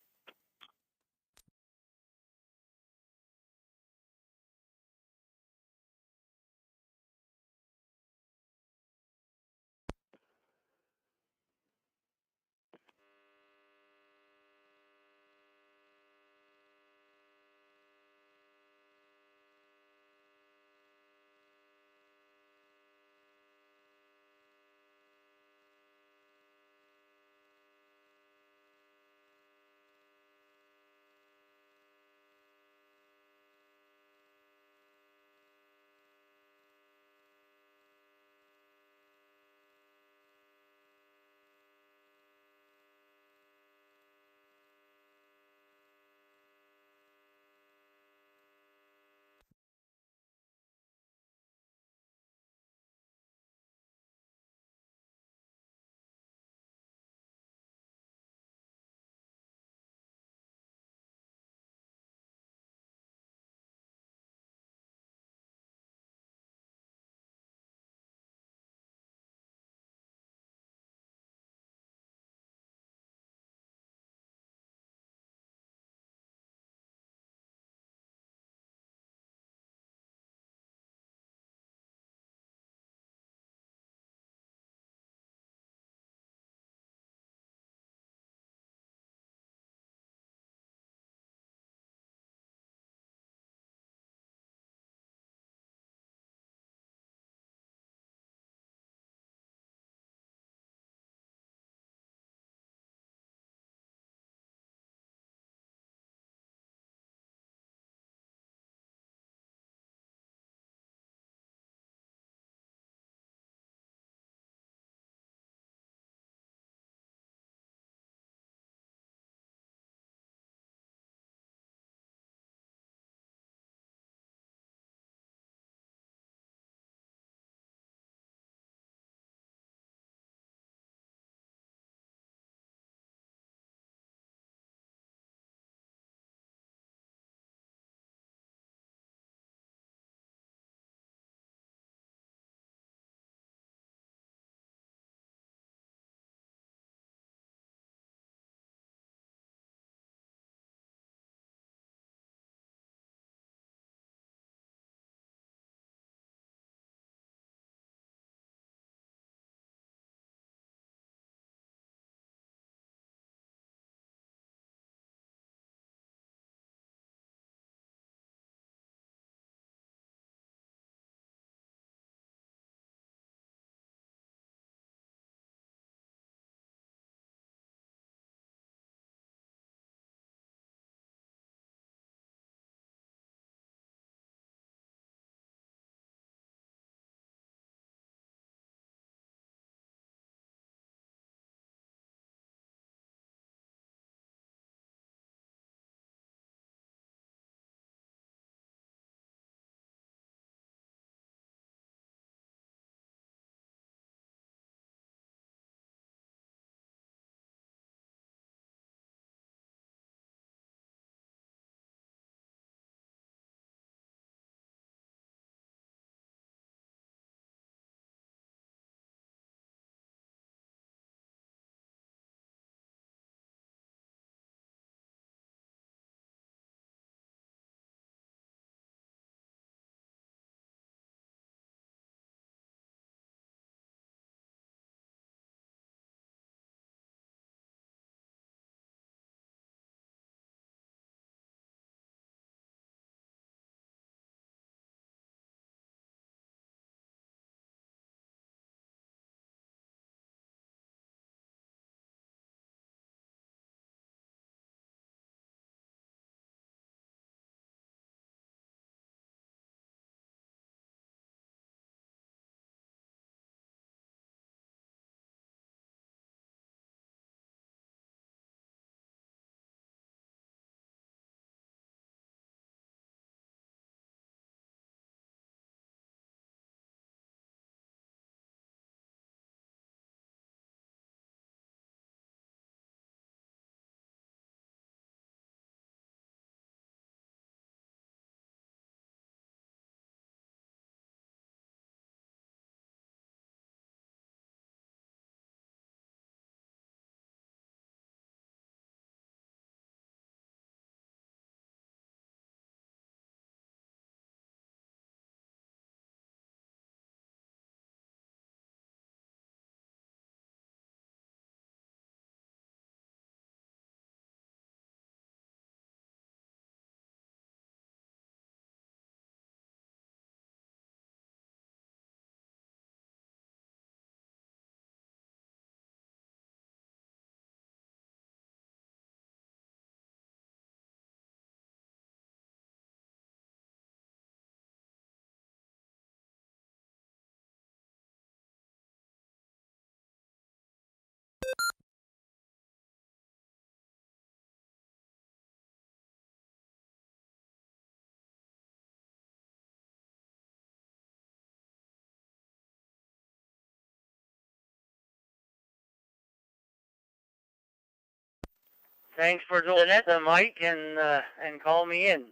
S10: Thanks for doing it, Mike, and call me in.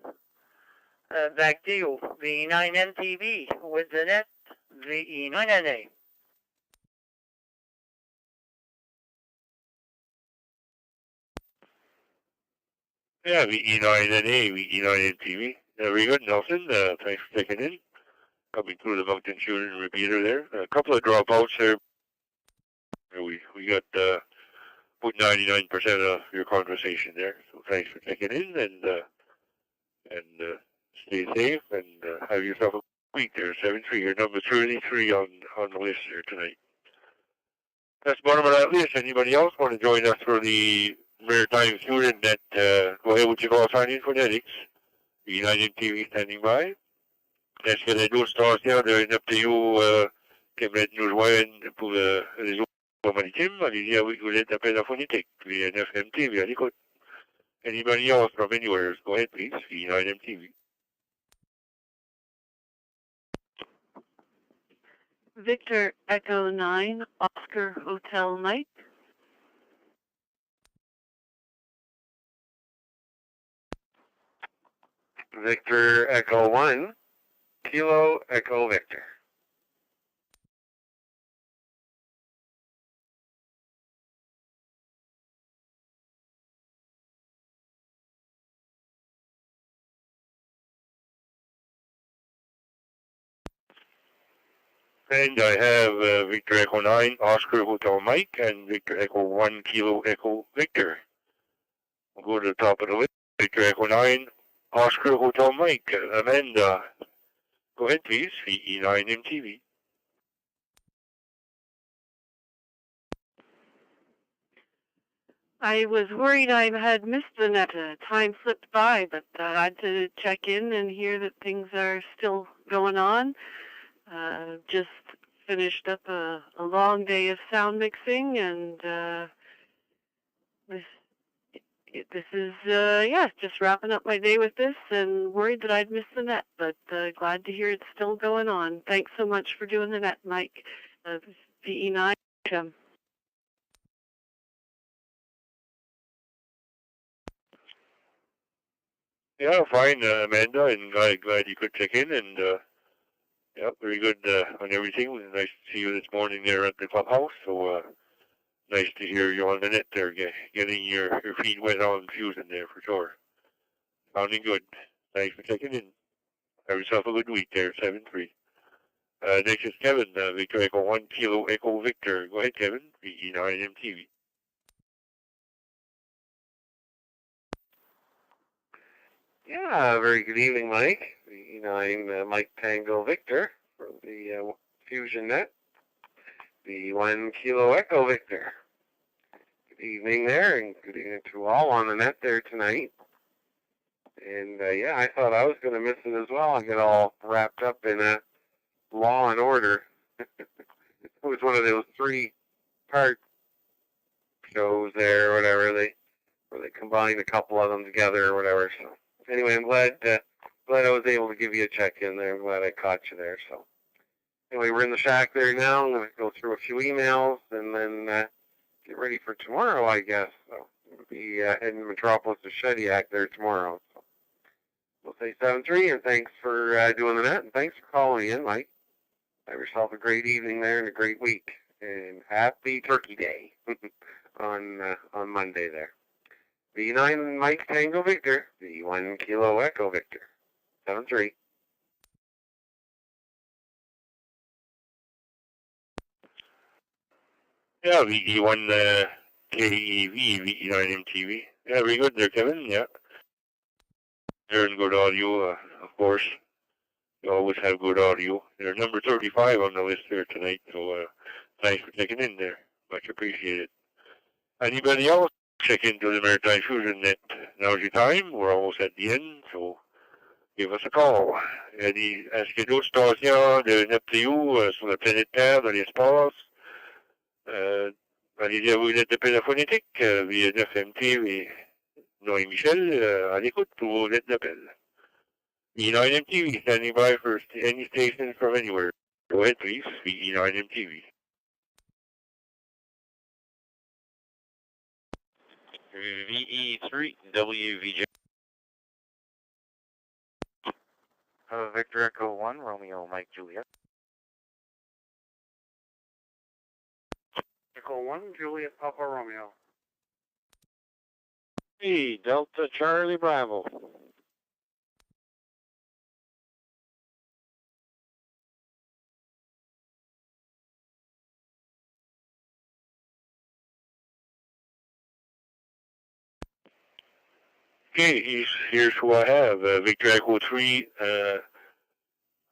S10: Back to you, VE9MTV with the net, VE9NA.
S2: Yeah, VE9NA, VE9MTV. Very good, Nelson. Thanks for taking in. Coming through the mountain shooting repeater there. A couple of dropouts there. We got about 99% of your conversation there. So thanks for taking in and stay safe and have yourself a week there. 7-3. You're number 33 on the list here tonight. That's bottom of that list. Anybody else want to join us for the Maritime Fusion Net? Go ahead with your call sign in phonetics. United TV standing by. Est-ce que les deux stations de NFTO qui mettent nous joindre pour le réseau maritime? Allez-y avec vous êtes appel à phonétique. Puis NFMTV à l'écoute. Anybody else from anywhere? Go ahead, please. United TV.
S16: Victor Echo 9, Oscar Hotel Mike.
S6: Victor Echo 1, Kilo Echo Victor.
S2: And I have Victor Echo 9, Oscar Hotel Mike, and Victor Echo 1, Kilo Echo Victor. We'll go to the top of the list. Victor Echo 9, Oscar Hotel Mike. Amanda, go ahead, please. VE9MTV.
S16: I was worried I had missed the net. Time slipped by, but I had to check in and hear that things are still going on. Just finished up a long day of sound mixing, and this is just wrapping up my day with this, and worried that I'd missed the net, but glad to hear it's still going on. Thanks so much for doing the net, Mike. VE9.
S2: Yeah, fine, Amanda, and glad you could check in, and yeah, very good on everything. It was nice to see you this morning there at the clubhouse, so nice to hear you on the net there, getting your feet wet on Fusion there for sure. Sounding good. Thanks for checking in. Have yourself a good week there, 7-3. Next is Kevin, Victor Echo 1, Kilo Echo Victor. Go ahead, Kevin, VE9MTV.
S6: Yeah, very good evening, Mike. I'm Mike Tango Victor from the Fusion Net, the 1 Kilo Echo Victor. Good evening there, and good evening to all on the net there tonight. And yeah, I thought I was going to miss it as well. I get all wrapped up in Law and Order. It was one of those 3-part shows there, or whatever. Where they combined a couple of them together or whatever. So anyway, I'm glad I was able to give you a check-in there. I'm glad I caught you there. So anyway, we're in the shack there now. I'm going to go through a few emails and then get ready for tomorrow, I guess. So we'll be heading to Metropolis to Shediac there tomorrow. So we'll say 7-3, and thanks for doing the net, and thanks for calling in, Mike. Have yourself a great evening there and a great week. And happy Turkey Day on Monday there. V9 Mike Tango Victor, the 1 Kilo Echo Victor. 7-3.
S2: Yeah, VE1 KEV, VE9MTV. Yeah, very good there, Kevin. Yeah. Hearing good audio, of course. You always have good audio. You're number 35 on the list here tonight, so thanks for checking in there. Much appreciated. Anybody else check into the Maritime Fusion Net? Now's your time. We're almost at the end, so give us a call. Est-ce qu'il y a d'autres stations de NFTO sur la planète Terre, dans l'espace? Allez-y à vos lettres de appel phonétique via 9MT, Noé Michel, à l'écoute pour vos lettres d'appel. VE9MTV standing by for any station from anywhere. Go ahead, please. VE9MTV.
S3: VE3 WVJ.
S17: Victor Echo 1, Romeo Mike Juliet.
S12: Echo 1, Juliet Papa Romeo.
S4: Hey, Delta Charlie Bravo.
S2: Okay, here's who I have. Victor Echo 3,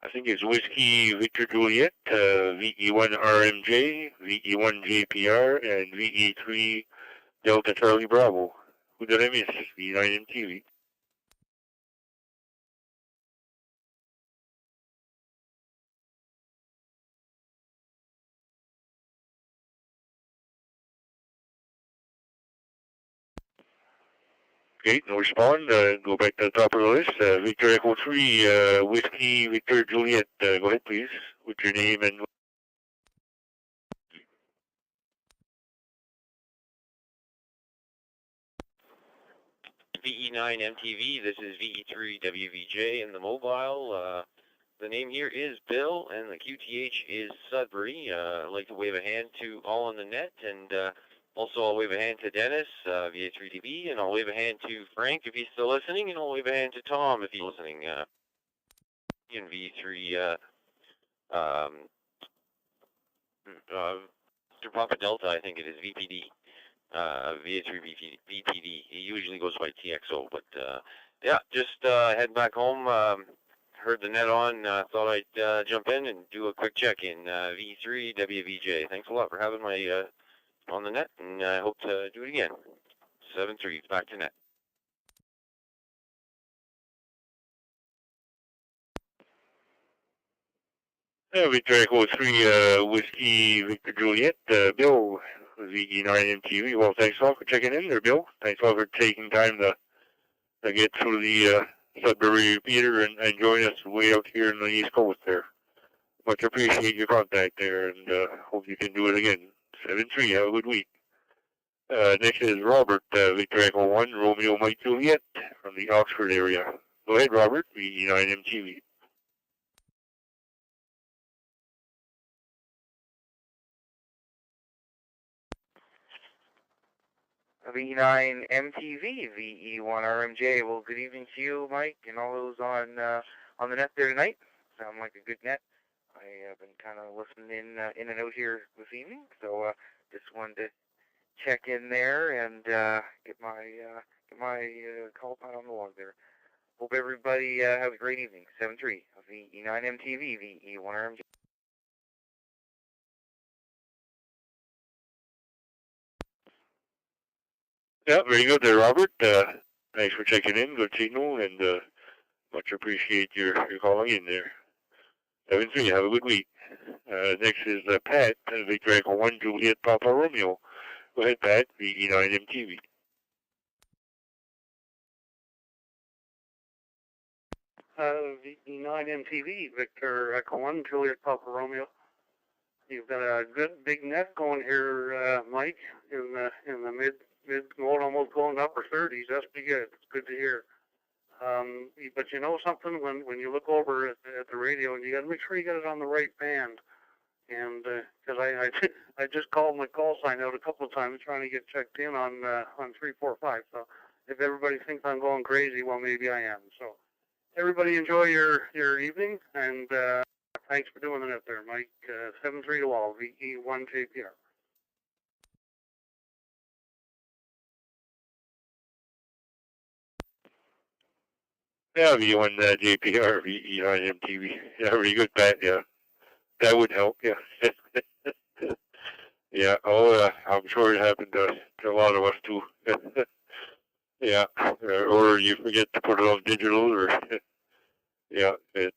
S2: I think it's Whiskey Victor Juliet, VE1 RMJ, VE1 JPR, and VE3 Delta Charlie Bravo. Who did I miss? V9 MTV. Okay, no respond. Go back to the top of the list. Victor Echo 3, Whiskey Victor Juliet. Go ahead, please, with your name and...
S3: VE9 MTV, this is VE3 WVJ in the mobile. The name here is Bill, and the QTH is Sudbury. I'd like to wave a hand to all on the net, and also I'll wave a hand to Dennis, VA3TV, and I'll wave a hand to Frank if he's still listening, and I'll wave a hand to Tom if he's listening. In V3, Papa Delta, I think it is VPD. VA3 VPD. He usually goes by TXO, but yeah, just head back home. Heard the net on. Thought I'd jump in and do a quick check in. V3 WVJ. Thanks a lot for having my on the net, and I hope to do it again. 7-3, back to net.
S2: Victor Echo 3, Whiskey Victor Juliet, Bill, VE9 MTV. Well, thanks a lot for checking in there, Bill. Thanks a lot for taking time to get through the Sudbury repeater and join us way out here on the East Coast there. Much appreciate your contact there, and hope you can do it again. 7-3, have a good week. Next is Robert, Victor Echo 1, Romeo Mike Juliet from the Oxford area. Go ahead, Robert, VE9 MTV.
S17: V9 MTV, VE1 RMJ. Well, good evening to you, Mike, and all those on the net there tonight. Sound like a good net. I have been kind of listening in and out here this evening, so just wanted to check in there and get my call out on the log there. Hope everybody has a great evening. 7-3, VE9 MTV, VE1 RMJ.
S2: Yeah, very good there, Robert. Thanks for checking in. Good signal, and much appreciate your calling in there. 7-3, have a good week. Next is Pat, Victor Echo 1, Juliet Papa Romeo. Go ahead, Pat, VE9 MTV.
S12: VE9 MTV, Victor Echo 1, Juliet Papa Romeo. You've got a good big net going here, Mike, in the mid, almost going upper 30s. That's pretty good. It's good to hear. But you know something, when you look over at the radio, and you got to make sure you got it on the right band. And because I just called my call sign out a couple of times trying to get checked in on 345. So if everybody thinks I'm going crazy, well, maybe I am. So everybody enjoy your evening, and thanks for doing it there, Mike. 7-3 to all, VE1 JPR.
S2: Yeah, V1 JPR, VE9 MTV. Yeah, very good, Pat. Yeah, that would help. Yeah. Yeah. Oh, I'm sure it happened to a lot of us too. Yeah. Or you forget to put it on digital, or yeah, you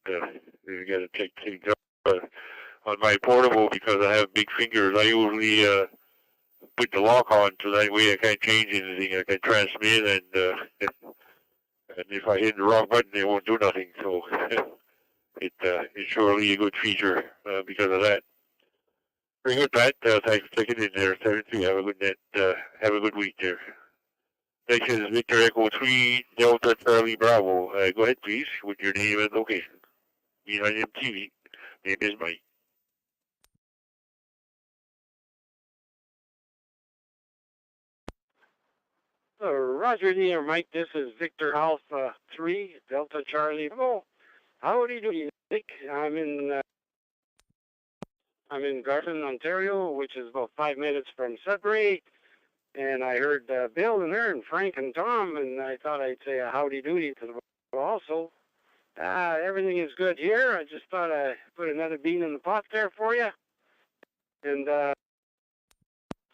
S2: got to take things up on my portable because I have big fingers. I usually put the lock on so that way I can't change anything. I can transmit, and if I hit the wrong button, it won't do nothing. So it's surely a good feature because of that. Very good, Pat. Thanks for taking in there. 7-3. Have a good net. Have a good week there. Next is Victor Echo 3 Delta Charlie Bravo. Go ahead, please, with your name and location. V9 MTV. Name is Mike.
S6: Roger there, Mike. This is Victor Alpha 3 Delta Charlie Bravo. Howdy doody, Nick. I'm in Garden, Ontario, which is about 5 minutes from Sudbury. And I heard Bill and there and Frank and Tom, and I thought I'd say a howdy doody to them also. Everything is good here. I just thought I'd put another bean in the pot there for you. And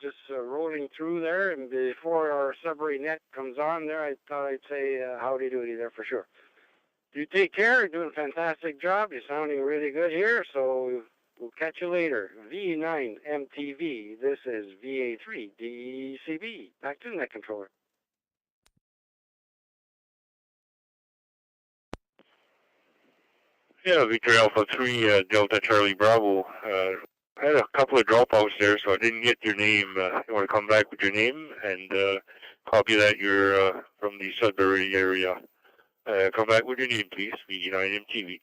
S6: just rolling through there, and before our Sudbury net comes on there, I thought I'd say howdy doody there for sure. You take care. You're doing a fantastic job. You're sounding really good here, so we'll catch you later. V9 MTV. This is VA3 DCB. Back to the net controller.
S2: Yeah, Victor Alpha 3 Delta Charlie Bravo. I had a couple of dropouts there, so I didn't get your name. You want to come back with your name and copy that you're from the Sudbury area. Come back with your name, please. V9 MTV.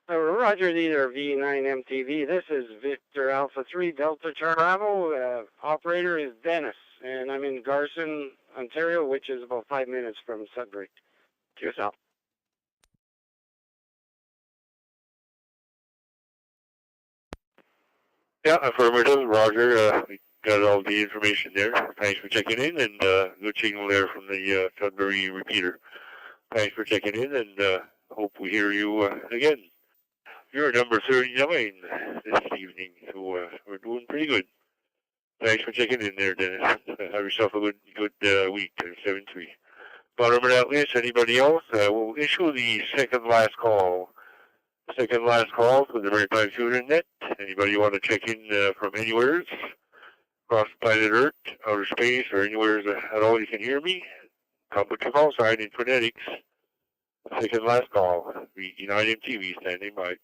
S6: Roger, either V9 MTV. This is Victor Alpha 3 Delta Charlie Bravo. Operator is Dennis, and I'm in Garson, Ontario, which is about 5 minutes from Sudbury. Cheers out.
S2: Yeah, affirmative, Roger. We got all the information there. Thanks for checking in, and good signal there from the Sudbury repeater. Thanks for checking in, and hope we hear you again. You're number 39 this evening, so we're doing pretty good. Thanks for checking in there, Dennis. Have yourself a good week, 7-3. Bottom of that list, anybody else? We'll issue the second last call. Second last call for the Maritime Fusion Net. Anybody want to check in from anywhere? Across planet Earth, outer space, or anywhere at all you can hear me? Come with your call sign in phonetics. Second last call. V9 MTV standing by.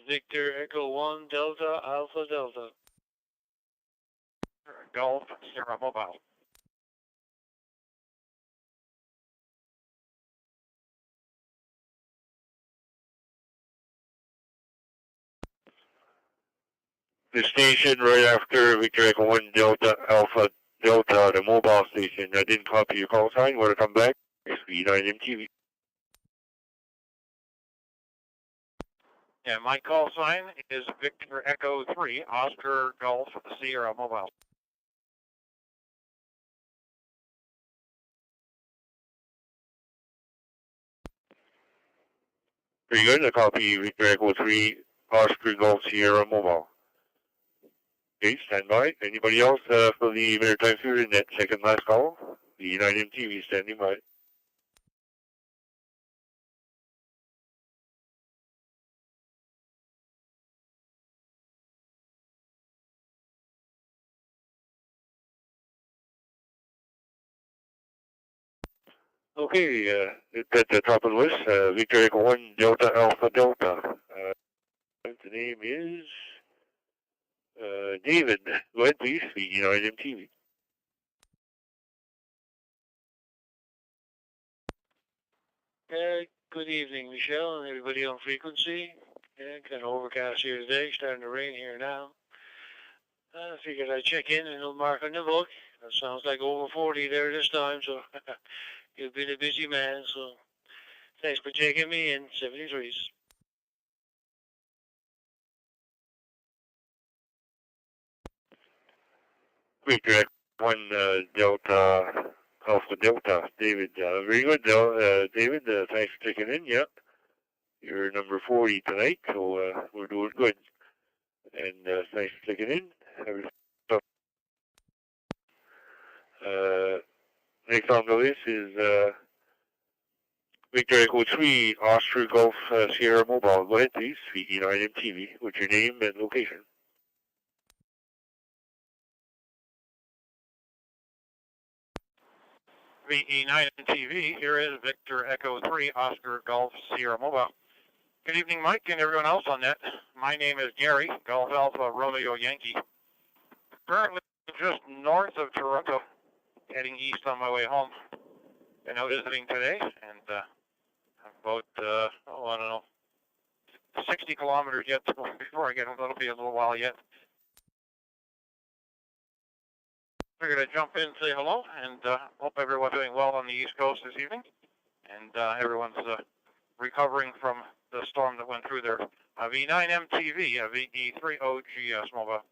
S13: Victor Echo 1 Delta Alpha Delta. Golf Sierra Mobile.
S2: The station right after Victor Echo 1 Delta Alpha Delta, the mobile station. I didn't copy your call sign. Want to come back? It's V9 MTV.
S13: Yeah, my call sign is Victor Echo 3 Oscar Golf Sierra Mobile.
S2: Very good. I copy Victor Echo 3 Oscar Golf Sierra Mobile. Okay, stand by. Anybody else for the Maritime Fusion Net second last call? The V9 MTV standing by. Okay, at the top of the list, Victor Echo 1 Delta Alpha Delta. The name is David. Go ahead, please. V9 MTV.
S12: Good evening, Michelle, and everybody on frequency. Kind of overcast here today, starting to rain here now. I figured I'd check in and mark on the book. That sounds like over 40 there this time, so you've been a busy man, so thanks for checking me in, 73s.
S2: Victor Echo 1 Delta Alpha Delta. David, very good, David. Thanks for checking in. Yep. You're number 40 tonight, so we're doing good. And thanks for checking in. Next on the list is Victor Echo 3 Oscar Golf Sierra Mobile. Go ahead, please. V9 MTV with your name and location.
S13: VE9 TV, here is Victor Echo 3 Oscar Golf Sierra Mobile.
S4: Good evening, Mike, and everyone else on net. My name is Gary, Golf Alpha Romeo Yankee. Currently just north of Toronto, heading east on my way home. Been out visiting today, and about, I don't know, 60 kilometers yet to go before I get home. That'll be a little while yet. Figured I'd jump in and say hello, and hope everyone's doing well on the East Coast this evening, and everyone's recovering from the storm that went through there. V9 MTV, VE3 OGS mobile.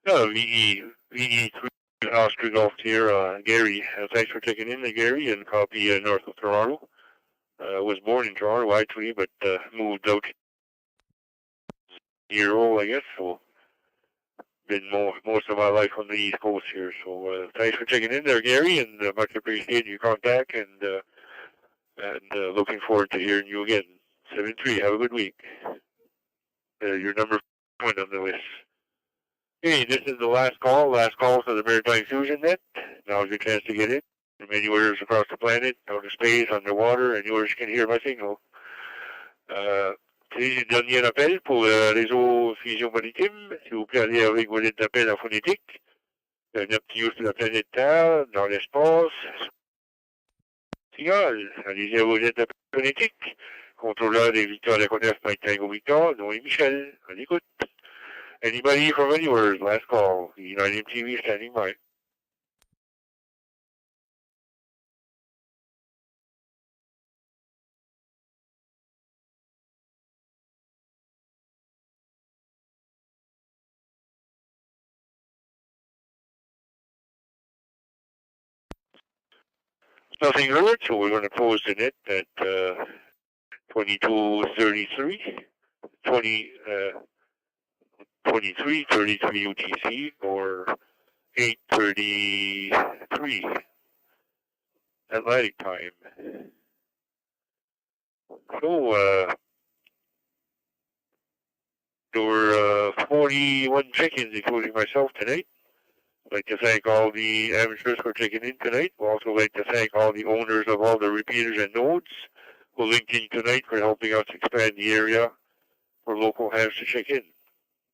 S2: VE3 Oscar Golf here, Gary. Thanks for checking in, Gary, and copy north of Toronto. Was born in Toronto, actually, but moved out year old, I guess, so been most of my life on the East Coast here. So thanks for checking in there, Gary, and much appreciate your contact, and looking forward to hearing you again. 7-3, have a good week. Your number 1 on the list. Hey, this is the last call for the Maritime Fusion Net. Now's your chance to get in from anywhere across the planet, outer space, underwater, anywhere you can hear my signal. C'est le dernier appel pour le réseau Fusion Maritime. Si vous plaît, allez avec vos lettres d'appel en phonétique. Un petit sur la planète Terre, dans l'espace. Signal. Allez-y à vos lettres d'appel phonétiques. Contrôleur des Victor Laconef, Mike Tango Victor, Noé Michel. À l'écoute. Anybody from anywhere, last call. United TV standing by. Nothing heard, so we're going to close the net at 22:33, 23:33 UTC, or 8:33 Atlantic time. So there were 41 check-ins, including myself tonight. I'd like to thank all the amateurs for checking in tonight. We'd also like to thank all the owners of all the repeaters and nodes who linked in tonight for helping us expand the area for local hands to check in.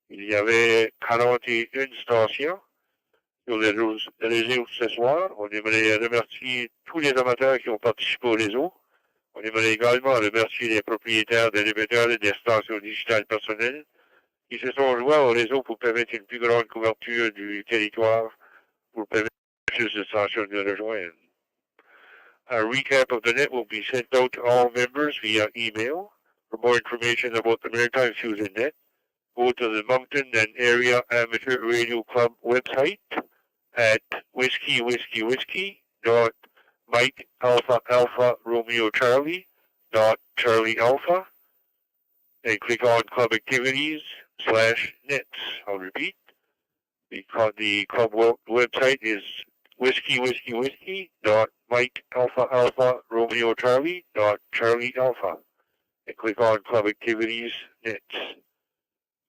S2: Il y avait 41 stations sur les réseaux ce soir. On aimerait remercier tous les amateurs qui ont participé au réseau. On aimerait également remercier les propriétaires des émetteurs et des stations digitales personnelles qui se sont joints au réseau pour permettre une plus grande couverture du territoire, pour permettre plus de stations de rejoindre. A recap of the net will be sent out to all members via email. For more information about the Maritime Fusion Net, go to the Moncton and Area Amateur Radio Club website at whiskey.Mike Alpha Alpha Romeo Charlie .Charlie Alpha, and click on Club Activities /nets. I'll repeat. The club website is whiskey.Mike Alpha Alpha Romeo Charlie .Charlie Alpha, and click on Club Activities Nets.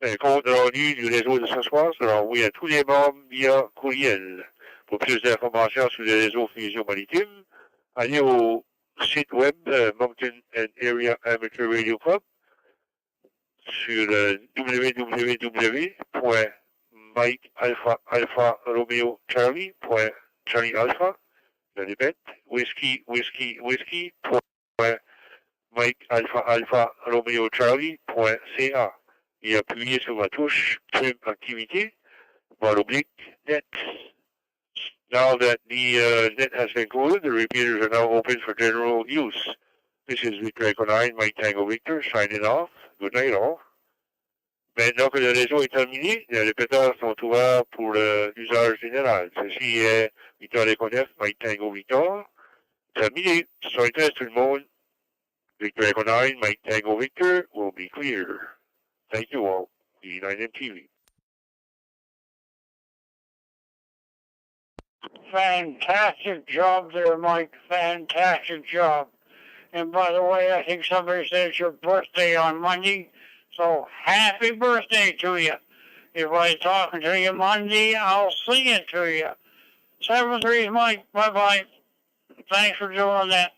S2: Un compte rendu du réseau de ce soir sera envoyé à tous les membres via courriel. Pour plus d'informations sur le réseau Fusion Maritime, allez au site web Moncton and Area Amateur Radio Club sur www.mikealpha-alpha-romeo-charlie.charlie-alpha. Je répète, whiskey.Mike-alpha-alpha-romeo-charlie.ca. Et appuyez sur la touche Trim Activité, /net. Now that the net has been closed, the repeaters are now open for general use. This is Victor Echo 9, Mike Tango Victor, signing off. Good night all. Maintenant que le réseau est terminé, les répéteurs sont ouverts pour l'usage général. Ceci est Victor Echo 9, Mike Tango Victor. Terminé. So it tout le monde. Victor Echo 9, Mike Tango Victor will be clear. Thank you all. United TV.
S12: Fantastic job there, Mike. Fantastic job. And by the way, I think somebody said it's your birthday on Monday, so happy birthday to you. If I'm talking to you Monday, I'll sing it to you. 7-3, Mike. Bye-bye. Thanks for doing that.